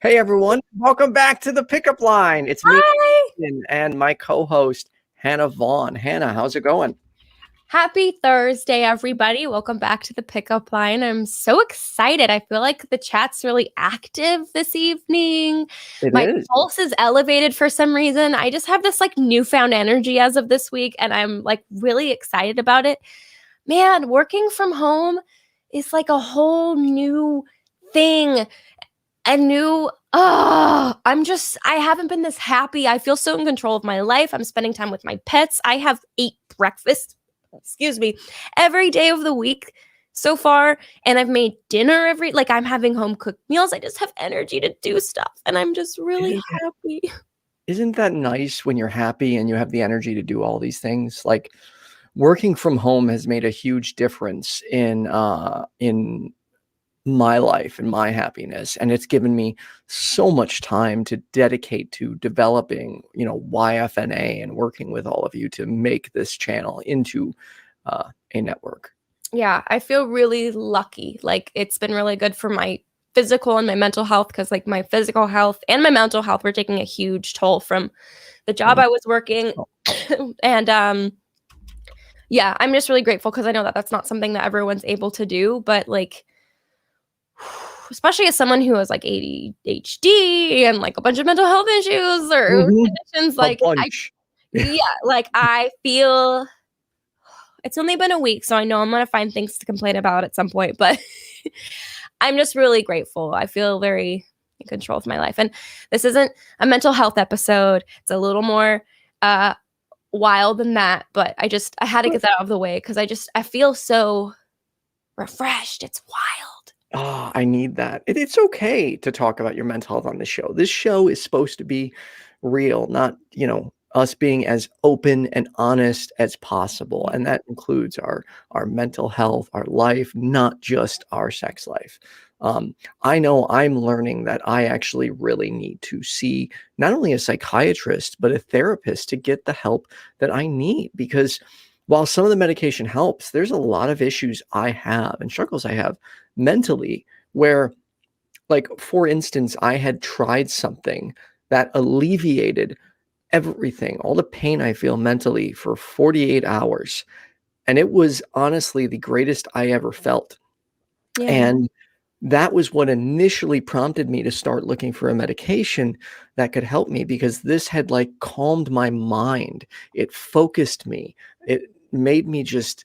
Hey everyone, welcome back to the pickup line. It's me and my co-host Hannah Vaughn. Hannah, how's it going? Happy Thursday, everybody. Welcome back to the pickup line. I'm so excited. I feel like the chat's really active this evening. My pulse is elevated for some reason. I just have this like newfound energy as of this week, and I'm like really excited about it. Man, working from home is like a whole new thing. I haven't been this happy. I feel so in control of my life. I'm spending time with my pets. I have ate breakfast, every day of the week so far. And I've made dinner I'm having home cooked meals. I just have energy to do stuff. And I'm just really happy. Isn't that nice when you're happy and you have the energy to do all these things? Like working from home has made a huge difference in my life and my happiness, and it's given me so much time to dedicate to developing YFNA and working with all of you to make this channel into a network. Yeah, I feel really lucky. Like it's been really good for my physical and my mental health, because like my physical health and my mental health were taking a huge toll from the job I was working. And yeah, I'm just really grateful, because I know that that's not something that everyone's able to do, but like especially as someone who has like ADHD and like a bunch of mental health issues or conditions, I feel it's only been a week, so I know I'm gonna find things to complain about at some point, but I'm just really grateful. I feel very in control of my life, and this isn't a mental health episode. It's a little more wild than that, but I had to get that out of the way, because I feel so refreshed. It's wild. Oh, I need that. It's okay to talk about your mental health on this show. This show is supposed to be real, not, us being as open and honest as possible. And that includes our mental health, our life, not just our sex life. I know I'm learning that I actually really need to see not only a psychiatrist, but a therapist to get the help that I need, because while some of the medication helps, there's a lot of issues I have and struggles I have mentally where, like, for instance, I had tried something that alleviated everything, all the pain I feel mentally for 48 hours. And it was honestly the greatest I ever felt. Yeah. And that was what initially prompted me to start looking for a medication that could help me, because this had like calmed my mind. It focused me. It made me just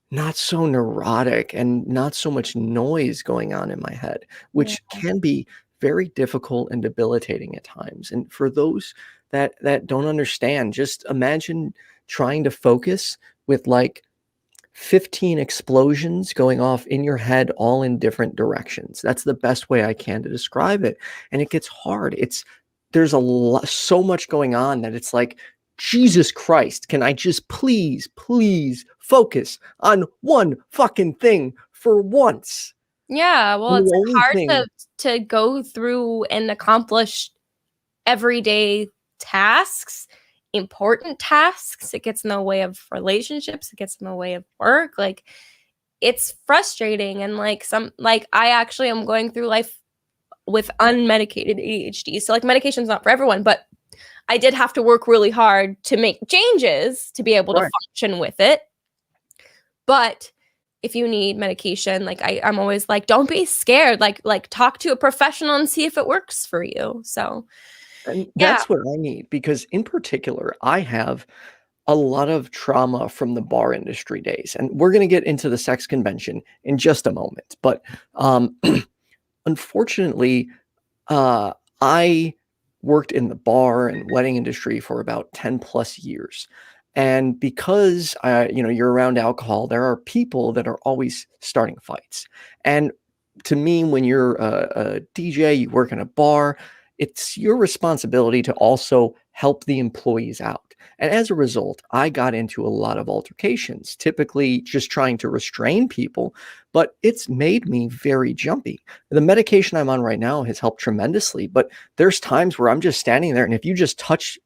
not so neurotic and not so much noise going on in my head, which can be very difficult and debilitating at times. And for those that don't understand, just imagine trying to focus with like 15 explosions going off in your head, all in different directions. That's the best way I can to describe it. And it gets hard. There's so much going on that it's like, Jesus Christ, can I just please focus on one fucking thing for once? Yeah, well, it's hard to go through and accomplish everyday tasks, important tasks. It gets in the way of relationships. It gets in the way of work. Like, it's frustrating. And I actually am going through life with unmedicated ADHD. So like medication's not for everyone, but I did have to work really hard to make changes to be able to function with it. But if you need medication, like I'm always like, don't be scared. Like talk to a professional and see if it works for you. So and that's what I need, because in particular, I have a lot of trauma from the bar industry days. And we're going to get into the sex convention in just a moment. But unfortunately, I worked in the bar and wedding industry for about 10 plus years. And because, you're around alcohol, there are people that are always starting fights. And to me, when you're a DJ, you work in a bar, it's your responsibility to also help the employees out. And as a result, I got into a lot of altercations, typically just trying to restrain people, but it's made me very jumpy. The medication I'm on right now has helped tremendously, but there's times where I'm just standing there, and if you just touch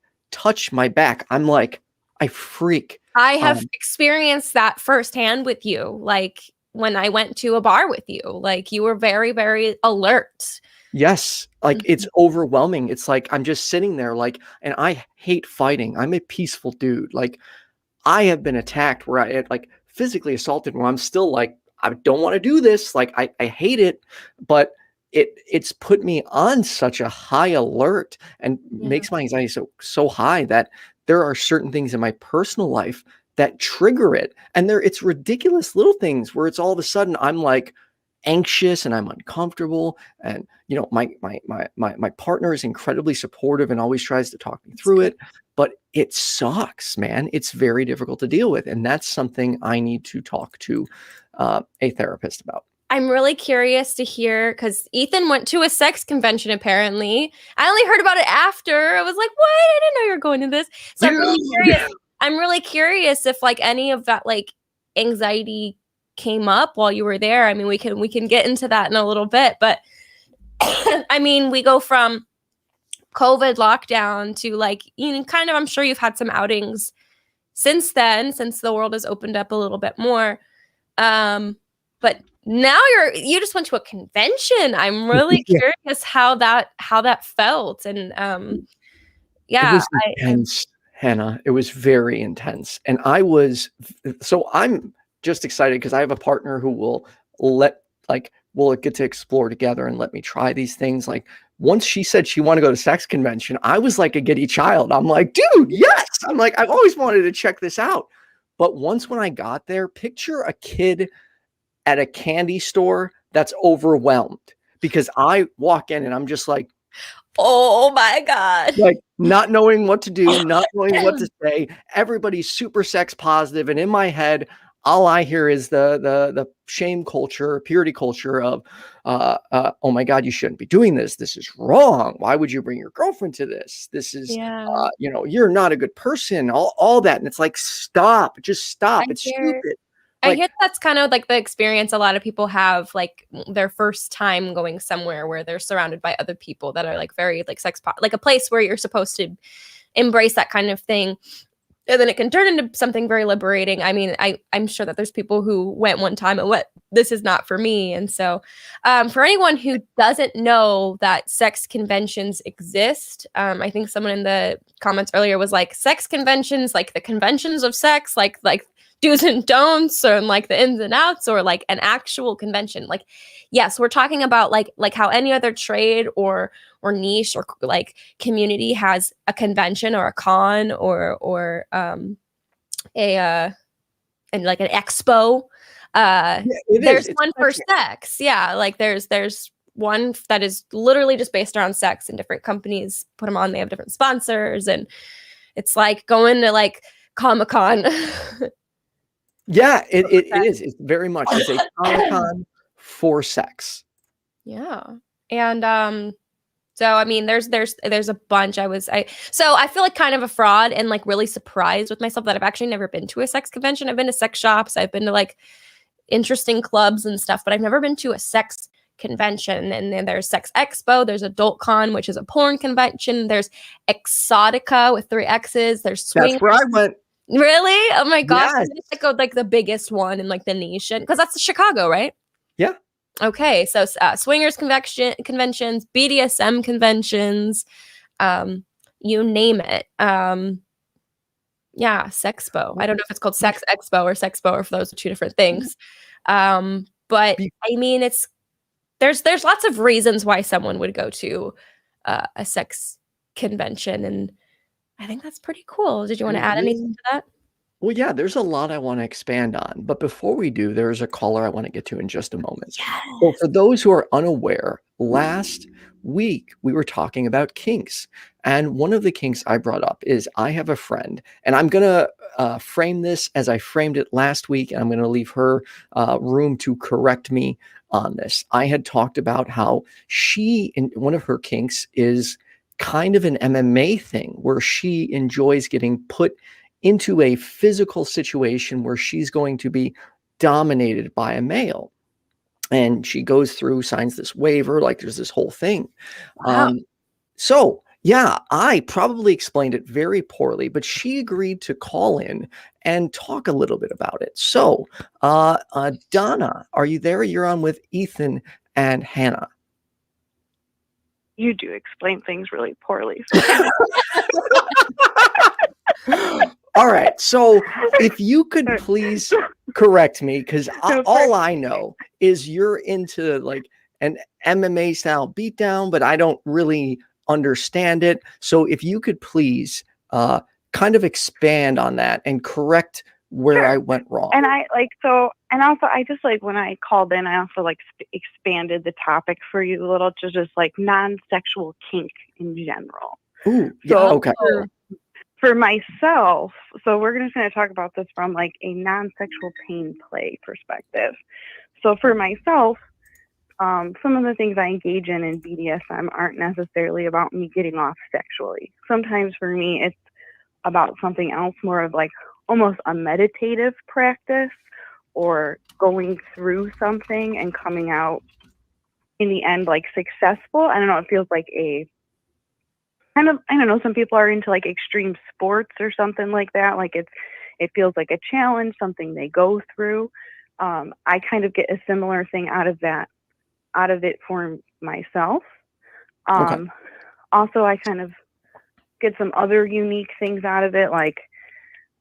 my back, I'm like, I freak. I have experienced that firsthand with you. Like when I went to a bar with you, like you were very, very alert. Yes, like, it's overwhelming. It's like, I'm just sitting there, like, and I hate fighting. I'm a peaceful dude. Like, I have been attacked where I like physically assaulted where I'm still like, I don't want to do this. Like, I hate it, but it's put me on such a high alert and makes my anxiety so high that there are certain things in my personal life that trigger it. And it's ridiculous little things where it's all of a sudden I'm like anxious and I'm uncomfortable. And my partner is incredibly supportive and always tries to talk me through it. But it sucks, man. It's very difficult to deal with. And that's something I need to talk to a therapist about. I'm really curious to hear, because Ethan went to a sex convention, apparently. I only heard about it after. I was like, what? I didn't know you were going to this. So I'm really curious. I'm really curious if like any of that like anxiety came up while you were there. I mean, we can get into that in a little bit, but I mean, we go from COVID lockdown to like, kind of, I'm sure you've had some outings since then, since the world has opened up a little bit more. But now you just went to a convention. I'm really curious how that felt. And it was intense, Hannah. It was very intense. And I'm just excited because I have a partner who will we'll get to explore together and let me try these things. Like, once she said she wanted to go to sex convention, I was like a giddy child. I'm like, dude, yes. I'm like, I've always wanted to check this out. But when I got there, picture a kid at a candy store that's overwhelmed because I walk in and I'm just like, oh my God, like not knowing what to do, not knowing what to say. Everybody's super sex positive. And in my head, all I hear is the shame culture, purity culture of, oh my God, you shouldn't be doing this. This is wrong. Why would you bring your girlfriend to this? This is, you're not a good person, all that. And it's like, stop, just stop. It's stupid. I hear that's kind of like the experience a lot of people have, like their first time going somewhere where they're surrounded by other people that are like very like like a place where you're supposed to embrace that kind of thing. And then it can turn into something very liberating. I mean, I'm sure that there's people who went one time and this is not for me. And so for anyone who doesn't know that sex conventions exist, I think someone in the comments earlier was like, sex conventions, like the conventions of sex, like do's and don'ts, or like the ins and outs, or like an actual convention. Like, yes, we're talking about like how any other trade or niche or like community has a convention or a con or and like an expo. There's one for sex. Yeah, like there's one that is literally just based around sex, and different companies put them on. They have different sponsors, and it's like going to like Comic-Con. Yeah, it is. It's very much it's a Comic-Con for sex. Yeah. And so I mean there's a bunch. So I feel like kind of a fraud and like really surprised with myself that I've actually never been to a sex convention. I've been to sex shops, I've been to like interesting clubs and stuff, but I've never been to a sex convention. And then there's Sex Expo, there's Adult Con, which is a porn convention, there's Exotica with 3 X's, there's Swing. That's where I went. Really? Oh my gosh. Yes. It's like the biggest one in like the nation, because that's Chicago, right? Yeah. Okay. So swingers conventions, BDSM conventions, you name it. Yeah, Sexpo. I don't know if it's called Sex Expo or Sexpo, or if those are 2 different things. But I mean, there's lots of reasons why someone would go to a sex convention, and I think that's pretty cool. Did you want to add anything to that? Well, yeah, there's a lot I want to expand on. But before we do, there's a caller I want to get to in just a moment. Yes. So for those who are unaware, last week we were talking about kinks. And one of the kinks I brought up is I have a friend, and I'm going to frame this as I framed it last week, and I'm going to leave her room to correct me on this. I had talked about how one of her kinks is kind of an MMA thing where she enjoys getting put into a physical situation where she's going to be dominated by a male. And she goes through, signs this waiver, like there's this whole thing. Wow. So yeah, I probably explained it very poorly, but she agreed to call in and talk a little bit about it. So Donna, are you there? You're on with Ethan and Hannah. You do explain things really poorly. All right. So if you could please correct me, because all I know is you're into like an MMA style beatdown, but I don't really understand it. So if you could please kind of expand on that and correct where I went wrong. And I like, so, and also I just like, when I called in, I also like expanded the topic for you a little to just like non-sexual kink in general. Ooh, yeah, so, okay. For myself, so we're just going to talk about this from like a non-sexual pain play perspective. So for myself, some of the things I engage in BDSM aren't necessarily about me getting off sexually. Sometimes for me, it's about something else, more of like almost a meditative practice or going through something and coming out in the end like successful. I don't know, it feels like a kind of, I don't know, some people are into like extreme sports or something like that. Like it feels like a challenge, something they go through. I kind of get a similar thing out of it for myself. Okay. Also, I kind of get some other unique things out of it. Like,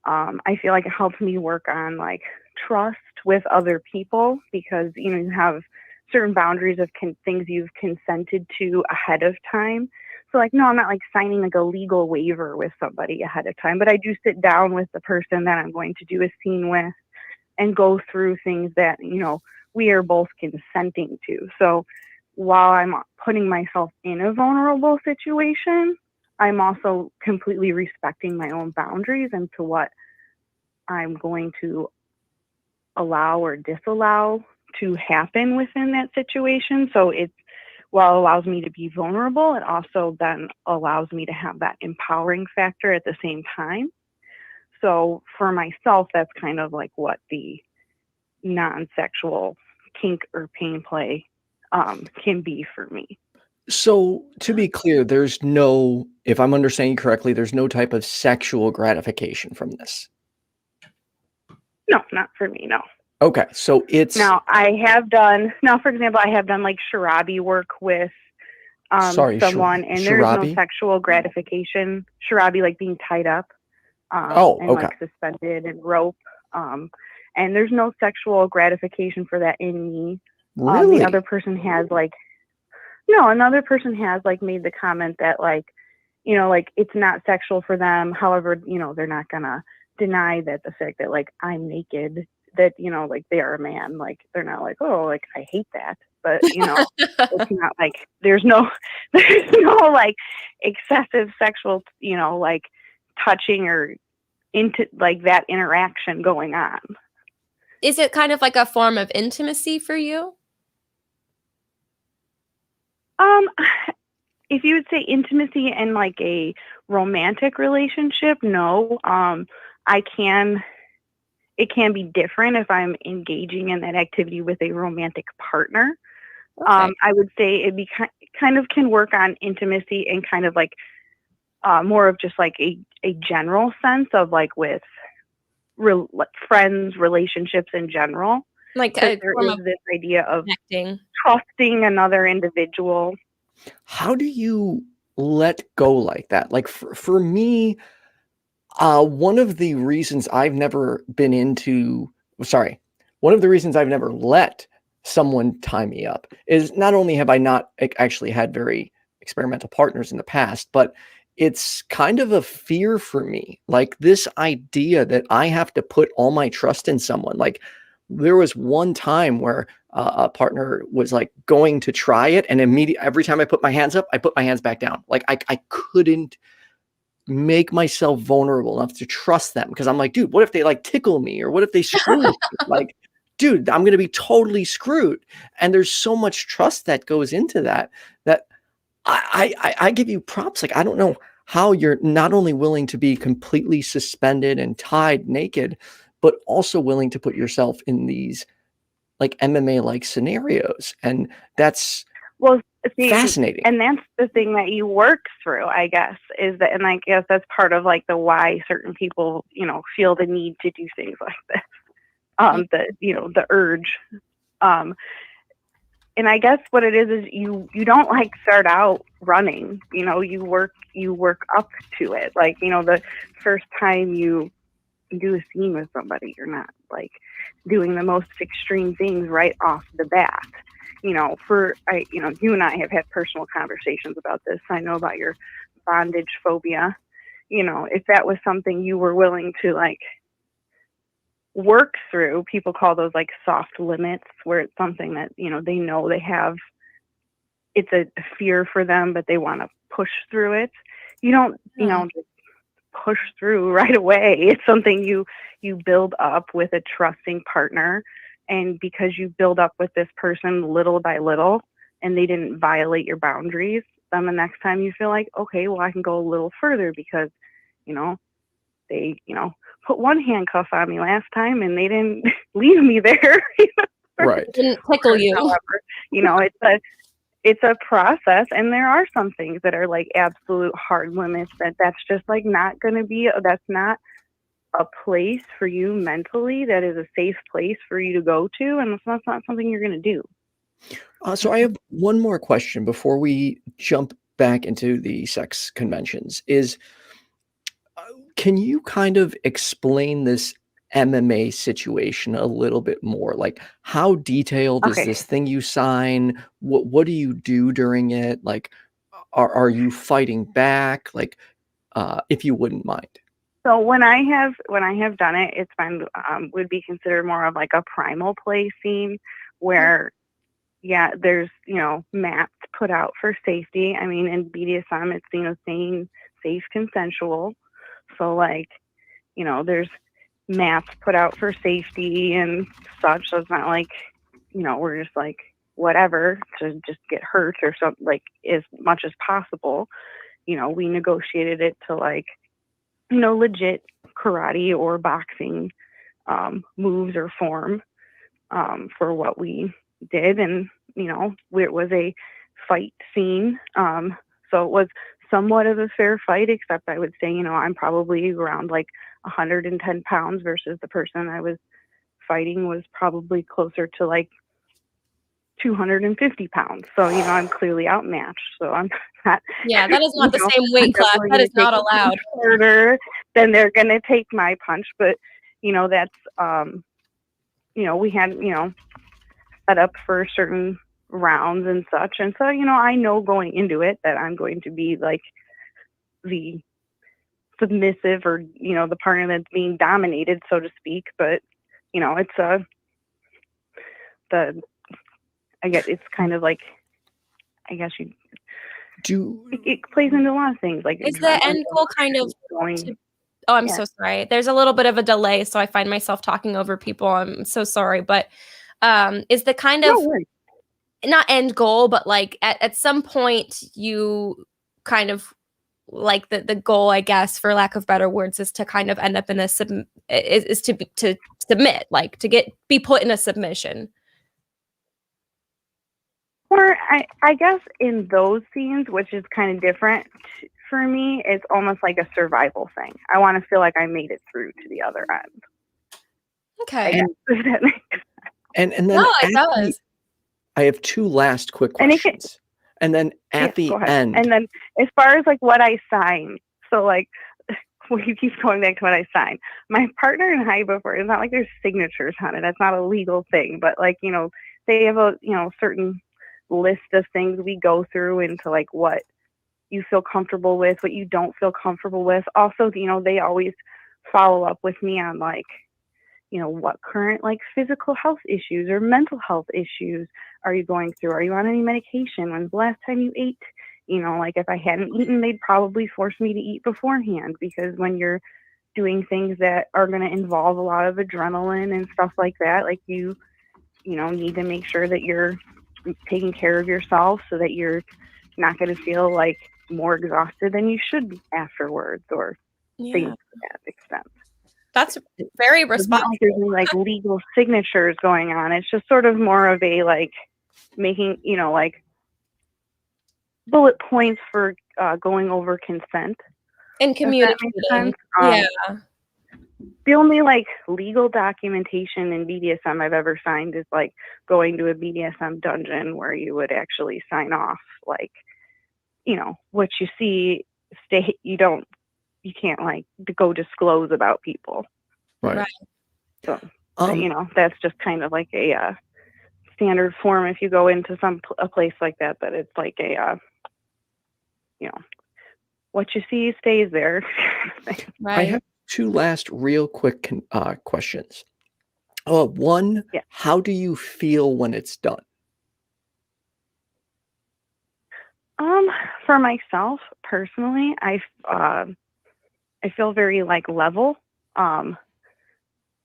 I feel like it helps me work on like trust with other people because, you know, you have certain boundaries of things you've consented to ahead of time. So like, no, I'm not like signing like a legal waiver with somebody ahead of time, but I do sit down with the person that I'm going to do a scene with and go through things that, you know, we are both consenting to. So while I'm putting myself in a vulnerable situation, I'm also completely respecting my own boundaries and to what I'm going to allow or disallow to happen within that situation. So it's, while it allows me to be vulnerable, it also then allows me to have that empowering factor at the same time. So for myself, that's kind of like what the non-sexual kink or pain play can be for me. So to be clear, there's no, if I'm understanding correctly, there's no type of sexual gratification from this. No, not for me, no. Okay, so it's... Now, for example, I have done like shirabi work with someone, and there's no sexual gratification. Shirabi, like being tied up and like suspended and rope. And there's no sexual gratification for that in me. Really? Another person has made the comment that like, you know, like it's not sexual for them. However, you know, they're not gonna deny that the fact that like I'm naked, that, you know, like they are a man, like they're not like, oh, like I hate that. But, you know, it's not like there's no like excessive sexual, you know, like touching or into like that interaction going on. Is it kind of like a form of intimacy for you? If you would say intimacy in like a romantic relationship, no. It can be different if I'm engaging in that activity with a romantic partner. Okay. I would say it kind of can work on intimacy and kind of like more of just like a general sense of like with friends, relationships in general. Like there is this idea of trusting another individual. How do you let go like that? Like for me, one of the reasons I've never let someone tie me up is not only have I not actually had very experimental partners in the past, but it's kind of a fear for me. Like this idea that I have to put all my trust in someone. Like there was one time where a partner was like going to try it, and immediately every time I put my hands up, I put my hands back down. Like I couldn't make myself vulnerable enough to trust them, because I'm like, dude, what if they like tickle me, or what if they screw me? Like, dude, I'm going to be totally screwed. And there's so much trust that goes into that I give you props. Like, I don't know how you're not only willing to be completely suspended and tied naked, but also willing to put yourself in these like MMA like scenarios. And that's fascinating. And that's the thing that you work through, I guess, is that, and I guess that's part of like the why certain people, you know, feel the need to do things like this. The urge. And and I guess what it is you don't like start out running, you know, you work up to it. Like, you know, the first time you do a scene with somebody, you're not like doing the most extreme things right off the bat. You know, you and I have had personal conversations about this. I know about your bondage phobia. You know, if that was something you were willing to like work through, people call those like soft limits, where it's something that, you know they have, it's a fear for them, but they want to push through it. You don't, you know, just push through right away. It's something you build up with a trusting partner. And because you build up with this person little by little and they didn't violate your boundaries, then the next time you feel like, okay, well, I can go a little further because, you know, they, you know, put one handcuff on me last time and they didn't leave me there. Right. Didn't tickle you. However, you know, it's a process, and there are some things that are like absolute hard limits that's just like not going to be, that's not a place for you mentally, that is a safe place for you to go to, and it's not something you're going to do. So I have one more question before we jump back into the sex conventions. Can you kind of explain this MMA situation a little bit more? Like, how detailed is this thing you sign? What do you do during it? Like, are you fighting back? Like, if you wouldn't mind. So when I have done it, it's been would be considered more of like a primal play scene where, yeah, there's, you know, mats put out for safety. I mean, in BDSM, it's, you know, saying safe, consensual. So like, you know, there's mats put out for safety and such. So it's not like, you know, we're just like whatever to just get hurt or something, like as much as possible. You know, we negotiated it to like, you know, legit karate or boxing moves or form for what we did. And, you know, it was a fight scene. So it was somewhat of a fair fight, except I would say, you know, I'm probably around like 110 pounds versus the person I was fighting was probably closer to like 250 pounds. So, you know, I'm clearly outmatched. So I'm not. Yeah, that is not the same weight class. That is not allowed. Harder than they're going to take my punch. But, you know, that's, you know, we had, you know, set up for certain rounds and such. And so, you know, I know going into it that I'm going to be like the submissive or, you know, the partner that's being dominated, so to speak. But, you know, it's I guess it's kind of like, I guess it plays into a lot of things. Like, is the end goal kind of I'm so sorry. There's a little bit of a delay, so I find myself talking over people. I'm so sorry. But is the kind of not end goal, but like at some point you kind of like the goal, I guess, for lack of better words, is to kind of end up in a to submit, like to be put in a submission. Or I guess in those scenes, which is kind of different for me, it's almost like a survival thing. I want to feel like I made it through to the other end. Okay. And then no, it does. I have two last quick questions. And then at the end. And then as far as like what I signed, so like we keep going back to what I signed. My partner and I before, it's not like there's signatures on it. That's not a legal thing. But like, you know, they have a, you know, certain list of things we go through into like what you feel comfortable with, what you don't feel comfortable with. Also, you know, they always follow up with me on like, you know, what current like physical health issues or mental health issues are you going through? Are you on any medication? When's the last time you ate? You know, like if I hadn't eaten, they'd probably force me to eat beforehand, because when you're doing things that are going to involve a lot of adrenaline and stuff like that, like you know, need to make sure that you're taking care of yourself so that you're not going to feel like more exhausted than you should be afterwards or things to that extent. That's very responsible. There's no like legal signatures going on. It's just sort of more of a like making, you know, like bullet points for going over consent and communication. The only like legal documentation in BDSM I've ever signed is like going to a BDSM dungeon where you would actually sign off, like, you know, what you see, you can't like go disclose about people. Right. So, you know, that's just kind of like a standard form if you go into a place like that, that it's like a, you know, what you see stays there. Right. I have two last real quick questions. One, how do you feel when it's done? For myself personally, I feel very like level.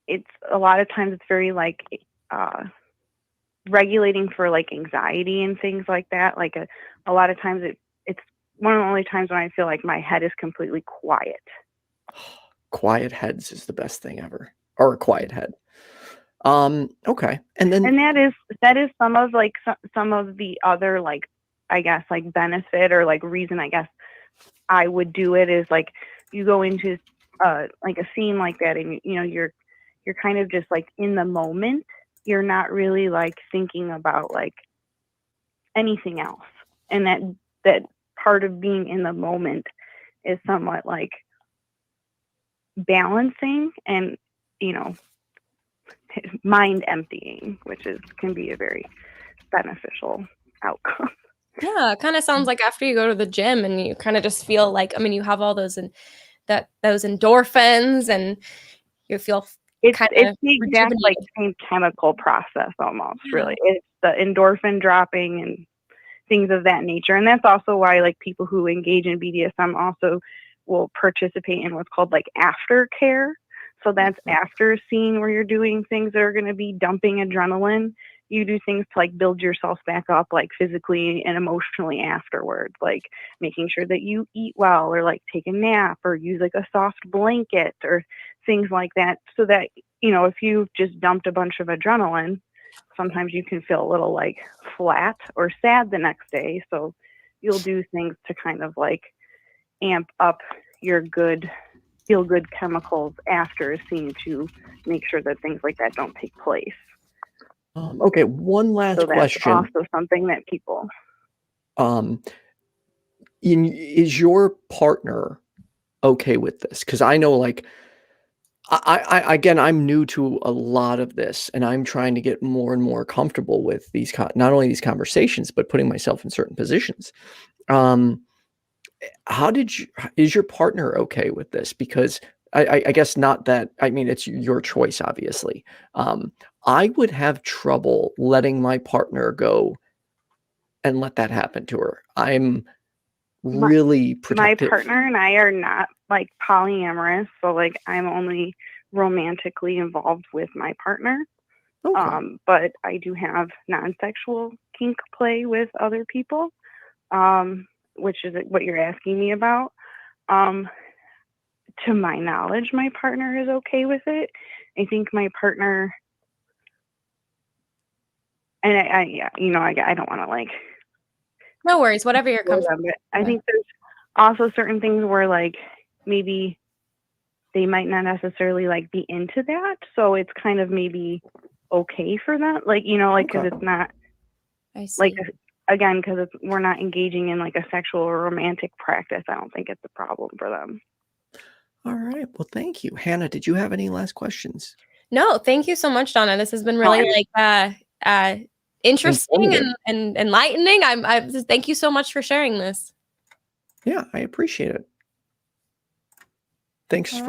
It's a lot of times it's very like regulating for like anxiety and things like that. Like a lot of times it's one of the only times when I feel like my head is completely quiet. Quiet heads is the best thing ever, or a quiet head. Okay. And that is some of like some of the other, like, I guess, like benefit or like reason I guess I would do it is like you go into like a scene like that and you know you're kind of just like in the moment. You're not really like thinking about like anything else. And that part of being in the moment is somewhat like balancing and, you know, mind emptying, which can be a very beneficial outcome. Yeah, it kind of sounds like after you go to the gym and you kind of just feel like, I mean, you have all those those endorphins and you feel it's the exact like same chemical process almost. Really, it's the endorphin dropping and things of that nature. And that's also why like people who engage in BDSM also will participate in what's called like aftercare. So that's after a scene where you're doing things that are going to be dumping adrenaline. You do things to like build yourself back up, like physically and emotionally afterwards, like making sure that you eat well or like take a nap or use like a soft blanket or things like that. So that, you know, if you've just dumped a bunch of adrenaline, sometimes you can feel a little like flat or sad the next day. So you'll do things to kind of like amp up your feel good chemicals after a scene to make sure that things like that don't take place. Okay, one last question. Also something that people. Is your partner okay with this? Because I know, like, again, I'm new to a lot of this, and I'm trying to get more and more comfortable with these not only these conversations, but putting myself in certain positions. Is your partner okay with this? Because I guess not that, I mean, it's your choice, obviously. I would have trouble letting my partner go and let that happen to her. I'm really protective. My partner and I are not like polyamorous, so like I'm only romantically involved with my partner. Okay. But I do have non-sexual kink play with other people, which is what you're asking me about. To my knowledge, my partner is okay with it. I think my partner, and I don't want to like. No worries, whatever you're comfortable with. I think there's also certain things where like maybe they might not necessarily like be into that, so it's kind of maybe okay for them, like, you know, like because it's not like again because we're not engaging in like a sexual or romantic practice. I don't think it's a problem for them. All right. Well, thank you. Hannah, did you have any last questions? No, thank you so much, Donna. This has been really interesting and enlightening. I just thank you so much for sharing this. Yeah, I appreciate it. Thanks for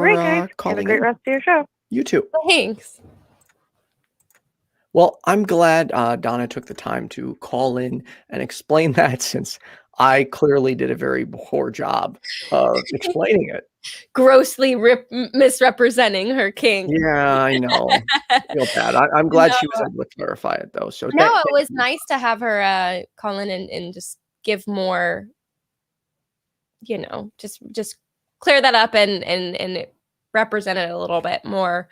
calling. Have a great rest of your show. You too. Thanks. Well, I'm glad Donna took the time to call in and explain that, since I clearly did a very poor job of explaining it. Grossly misrepresenting her kink. Yeah, I know. I feel bad. I'm glad she was able to clarify it, though. So no, it was nice to have her call in and just give more, you know, just clear that up and represent it a little bit more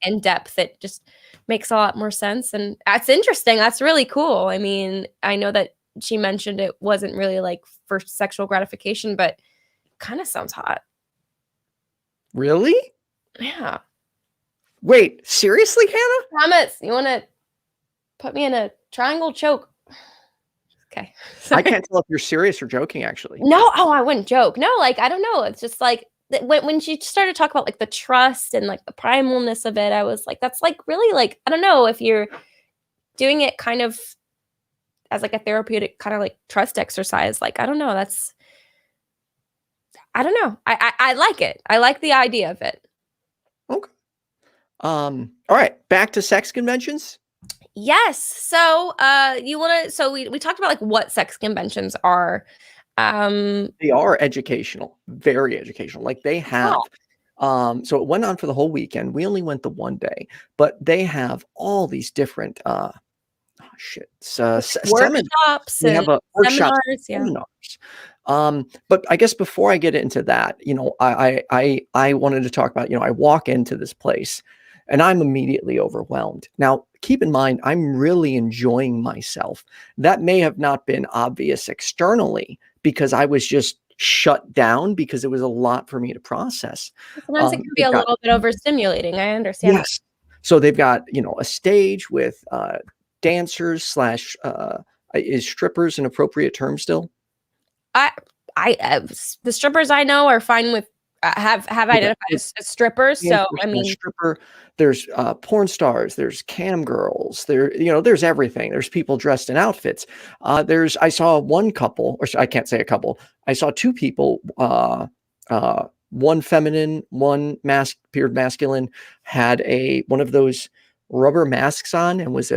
in depth. It just makes a lot more sense. And that's interesting. That's really cool. I mean, I know that she mentioned it wasn't really like for sexual gratification, but kind of sounds hot. Really? Yeah. Wait, seriously, Hannah? Promise. You want to put me in a triangle choke? Okay. I can't tell if you're serious or joking, actually. No, I wouldn't joke. No, like, I don't know. It's just like when she started to talk about like the trust and like the primalness of it, I was like, that's like really like, I don't know if you're doing it kind of as like a therapeutic kind of like trust exercise. Like, I don't know. I don't know. I like it. I like the idea of it. Okay. All right. Back to sex conventions. Yes. So, we talked about like what sex conventions are. They are educational, very educational. Like they have, so it went on for the whole weekend. We only went the one day, but they have all these different, workshops. They have a workshop seminars. But I guess before I get into that, I wanted to talk about, I walk into this place and I'm immediately overwhelmed. Now, keep in mind, I'm really enjoying myself. That may have not been obvious externally because I was just shut down because it was a lot for me to process. Sometimes it can be a little bit overstimulating. I understand. Yes. So they've got, a stage with dancers / is strippers an appropriate term still? The strippers I know are fine with have identified as strippers. So I mean, stripper. There's porn stars. There's cam girls. There's everything. There's people dressed in outfits. I saw one couple, or I can't say a couple. I saw two people. One feminine, one appeared masculine. Had one of those rubber masks on and was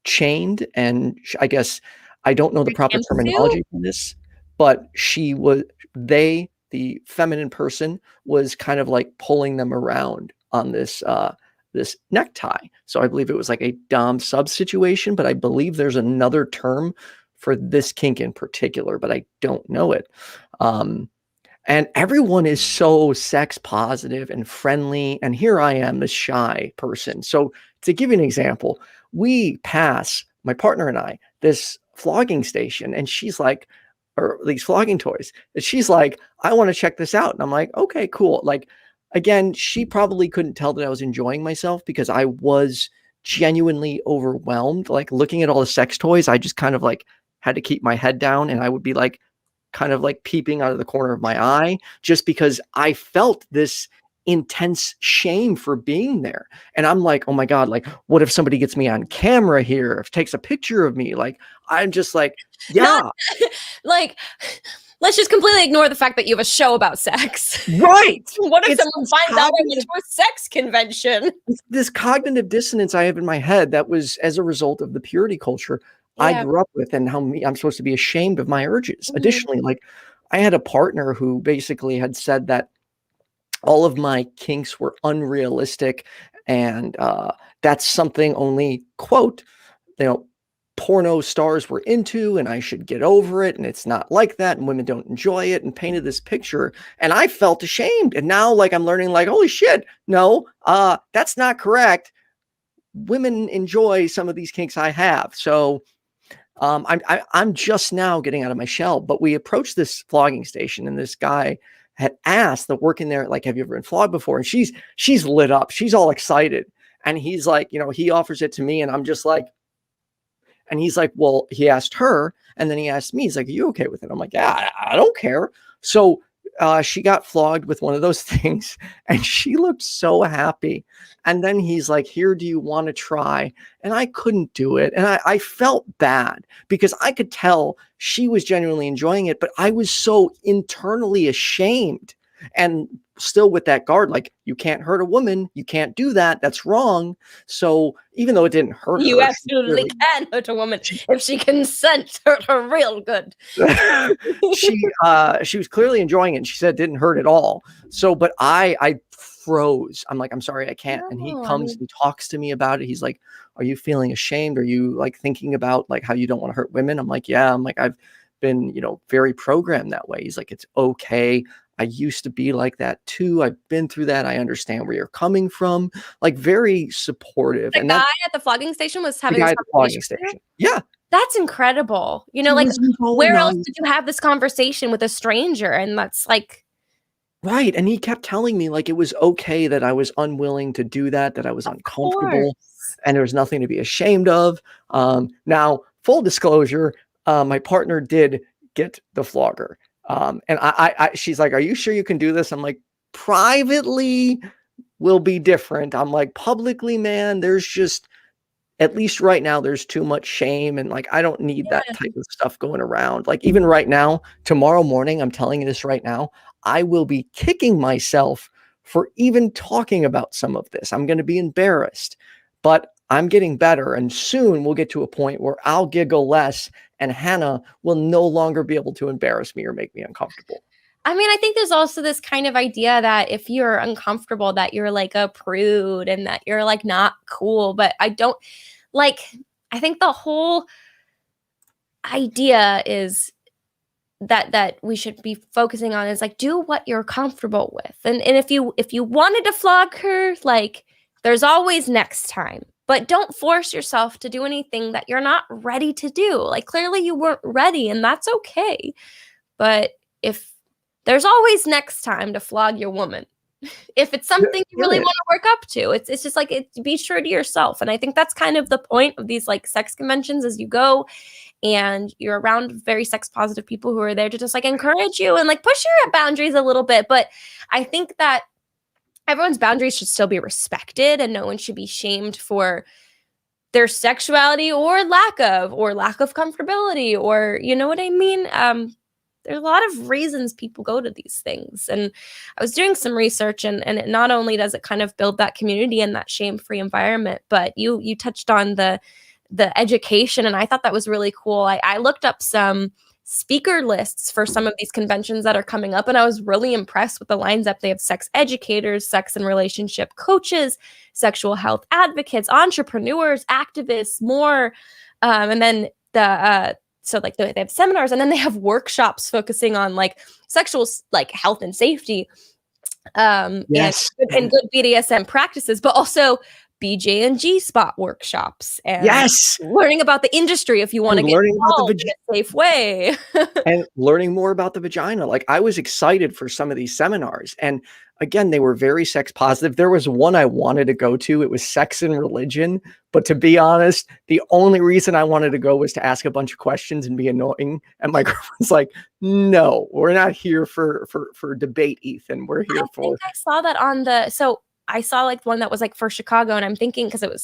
chained. And I guess I don't know the proper terminology for this, but the feminine person was kind of like pulling them around on this necktie. So I believe it was like a dom sub situation, but I believe there's another term for this kink in particular, but I don't know it. And everyone is so sex positive and friendly. And here I am, the shy person. So to give you an example, we pass, my partner and I, this flogging station, and she's like, or these flogging toys. And she's like, I want to check this out. And I'm like, okay, cool. Like, again, she probably couldn't tell that I was enjoying myself because I was genuinely overwhelmed. Like looking at all the sex toys, I just kind of like had to keep my head down and I would be like, kind of like peeping out of the corner of my eye just because I felt this intense shame for being there. And I'm like, oh my God, like, what if somebody gets me on camera here? If takes a picture of me, like, I'm just like, yeah. Like, let's just completely ignore the fact that you have a show about sex. Right. What if someone finds out I went to a sex convention? This cognitive dissonance I have in my head that was as a result of the purity culture I grew up with and how I'm supposed to be ashamed of my urges. Mm-hmm. Additionally, like I had a partner who basically had said that all of my kinks were unrealistic and that's something only, quote, porno stars were into and I should get over it and it's not like that and women don't enjoy it and painted this picture and I felt ashamed. And now like I'm learning like, holy shit, no, that's not correct. Women enjoy some of these kinks I have. So I'm just now getting out of my shell, but we approached this flogging station and this guy had asked the working there, like, have you ever been flogged before? And she's lit up. She's all excited. And he's like, he offers it to me and I'm just like, and he's like, well, he asked her and then he asked me, he's like, are you okay with it? I'm like, yeah, I don't care. So she got flogged with one of those things and she looked so happy. And then he's like, here, do you want to try? And I couldn't do it. And I felt bad because I could tell she was genuinely enjoying it, but I was so internally ashamed and still with that guard, like you can't hurt a woman. You can't do that. That's wrong. So even though it didn't hurt you her, absolutely can hurt a woman if she consents. Hurt her real good. she was clearly enjoying it. And she said it didn't hurt at all. So, but I froze. I'm like, I'm sorry, I can't. And he comes and talks to me about it. He's like, are you feeling ashamed? Are you like thinking about like how you don't want to hurt women? I'm like, yeah. I'm like, I've been, very programmed that way. He's like, it's okay. I used to be like that too. I've been through that. I understand where you're coming from. Like very supportive. The guy at the flogging station was having a conversation. Yeah. That's incredible. Like where else did you have this conversation with a stranger? And that's like, Right. And he kept telling me like it was okay that I was unwilling to do that, that I was uncomfortable and there was nothing to be ashamed of. Now, full disclosure, my partner did get the flogger. And she's like, are you sure you can do this? I'm like, privately will be different. I'm like, publicly, man, there's just, at least right now, there's too much shame. And like, I don't need that type of stuff going around. Like even right now, tomorrow morning, I'm telling you this right now, I will be kicking myself for even talking about some of this. I'm going to be embarrassed, but I'm getting better. And soon we'll get to a point where I'll giggle less and Hannah will no longer be able to embarrass me or make me uncomfortable. I mean, I think there's also this kind of idea that if you're uncomfortable, that you're like a prude and that you're like not cool. But I don't like, I think the whole idea is that we should be focusing on is like, do what you're comfortable with. And if you wanted to flog her, like there's always next time, but don't force yourself to do anything that you're not ready to do. Like clearly you weren't ready and that's okay. But if there's always next time to flog your woman, if it's something you really want to work up to, it's just like, be true to yourself. And I think that's kind of the point of these like sex conventions as you go and you're around very sex positive people who are there to just like encourage you and like push your boundaries a little bit. But I think that everyone's boundaries should still be respected and no one should be shamed for their sexuality or lack of comfortability, or you know what I mean? There's a lot of reasons people go to these things. And I was doing some research and it not only does it kind of build that community and that shame-free environment, but you touched on the education. And I thought that was really cool. I looked up some speaker lists for some of these conventions that are coming up. And I was really impressed with the lines up. They have sex educators, sex and relationship coaches, sexual health advocates, entrepreneurs, activists, more. And then so like they have seminars and then they have workshops focusing on like sexual like health and safety and good BDSM practices, but also BJ and G spot workshops and learning about the industry if you want to get involved in a safe way. And learning more about the vagina. Like I was excited for some of these seminars. And again, they were very sex positive. There was one I wanted to go to. It was sex and religion. But to be honest, the only reason I wanted to go was to ask a bunch of questions and be annoying. And my girlfriend's like, no, we're not here for debate, Ethan. We're here for. I saw that on I saw like one that was like for Chicago, and I'm thinking because it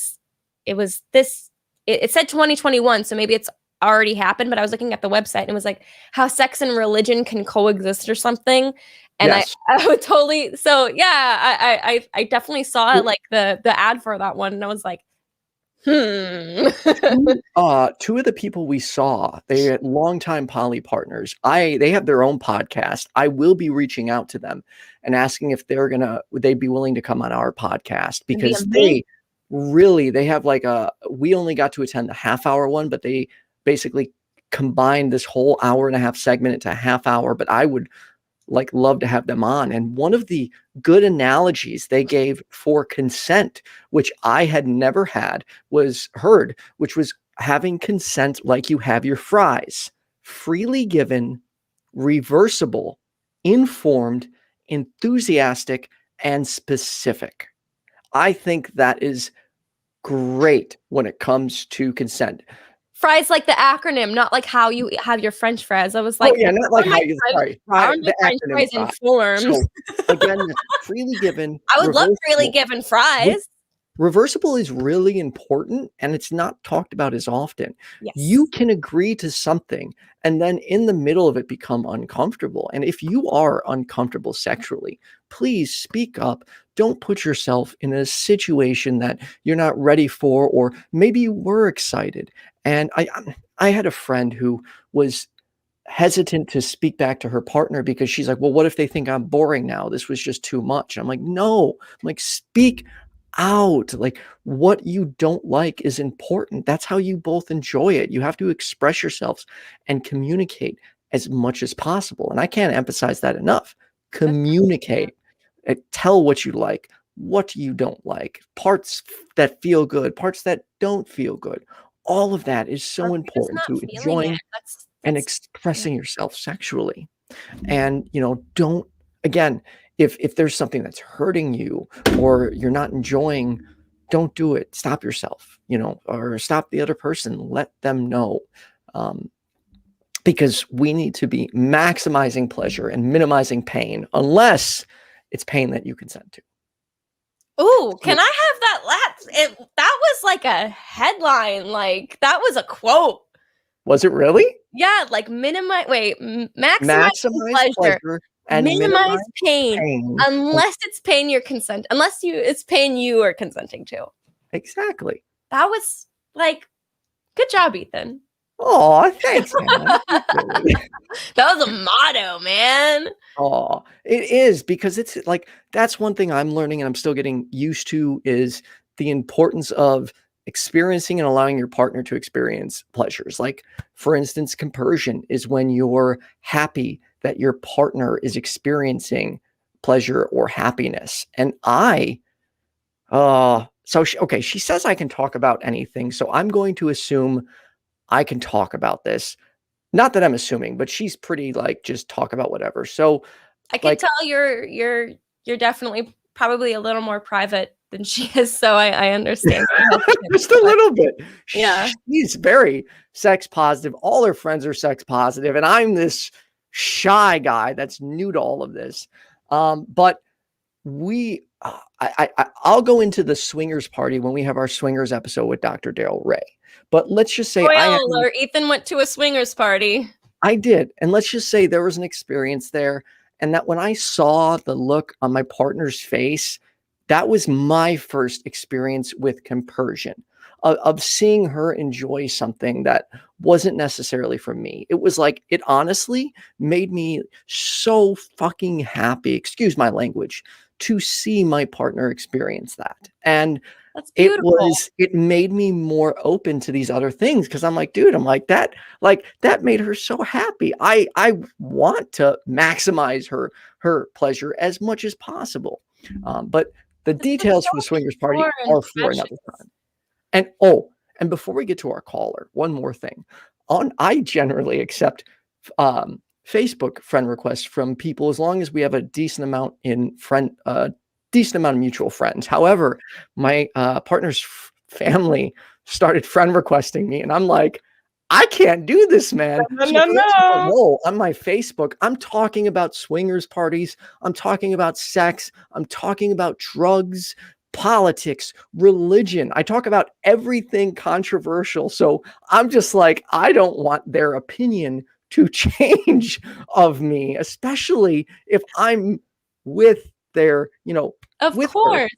said 2021, so maybe it's already happened, but I was looking at the website and it was like how sex and religion can coexist or something. And I would totally, so yeah, I definitely saw it, like the ad for that one, and I was like, Two of the people we saw, they are longtime poly partners. They have their own podcast. I will be reaching out to them and asking if would they be willing to come on our podcast, because they have like we only got to attend the half-hour one, but they basically combined this whole hour and a half segment into a half hour. But I would like love to have them on. And one of the good analogies they gave for consent, which I had never heard, which was having consent like you have your fries, freely given, reversible, informed, enthusiastic, and specific. I think that is great when it comes to consent. Fries like the acronym, not like how you have your French fries. I was like, not like how you sorry. The French fries informed. So, again, freely given. I would love freely given fries. Reversible is really important, and it's not talked about as often. Yes. You can agree to something and then in the middle of it become uncomfortable. And if you are uncomfortable sexually, please speak up. Don't put yourself in a situation that you're not ready for, or maybe you were excited. And I had a friend who was hesitant to speak back to her partner because she's like, well, what if they think I'm boring now? This was just too much. I'm like, no, speak out. Like, what you don't like is important. That's how you both enjoy it. You have to express yourselves and communicate as much as possible. And I can't emphasize that enough. Communicate. Tell what you like, what you don't like, parts that feel good, parts that don't feel good. All of that is so important to enjoying and expressing yourself sexually. And, don't, again, if there's something that's hurting you or you're not enjoying, don't do it. Stop yourself, or stop the other person. Let them know. Because we need to be maximizing pleasure and minimizing pain, unless it's pain that you consent to. Ooh, can I have that? That was like a headline. Like, that was a quote. Was it really? Yeah, like maximize pleasure and minimize pain, unless it's pain it's pain you are consenting to. Exactly. That was like, good job, Ethan. Oh, thanks, man. That was a motto, man. Oh, it is, because it's like, that's one thing I'm learning and I'm still getting used to, is the importance of experiencing and allowing your partner to experience pleasures. Like, for instance, compersion is when you're happy that your partner is experiencing pleasure or happiness. And she says I can talk about anything. So I'm going to assume I can talk about this. Not that I'm assuming, but she's pretty like, just talk about whatever. So I can tell you're definitely probably a little more private than she is. So I understand. Just a little bit. Yeah. She's very sex positive. All her friends are sex positive. And I'm this shy guy that's new to all of this. But I'll go into the swingers party when we have our swingers episode with Dr. Daryl Ray. But let's just say Ethan went to a swingers party. I did. And let's just say there was an experience there. And that when I saw the look on my partner's face, that was my first experience with compersion, of seeing her enjoy something that wasn't necessarily for me. It was like, it honestly made me so fucking happy, excuse my language, to see my partner experience that. And that's beautiful. It made me more open to these other things, because I'm like, dude, that made her so happy. I want to maximize her pleasure as much as possible. But the details for the swingers party are for another time. And before we get to our caller, one more thing. I generally accept Facebook friend requests from people as long as we have a decent amount of mutual friends. However, my partner's family started friend requesting me, and I'm like, I can't do this, man. No. On my Facebook, I'm talking about swingers parties. I'm talking about sex. I'm talking about drugs, politics, religion. I talk about everything controversial. So I'm just like, I don't want their opinion to change of me, especially if I'm with their, of course. Her.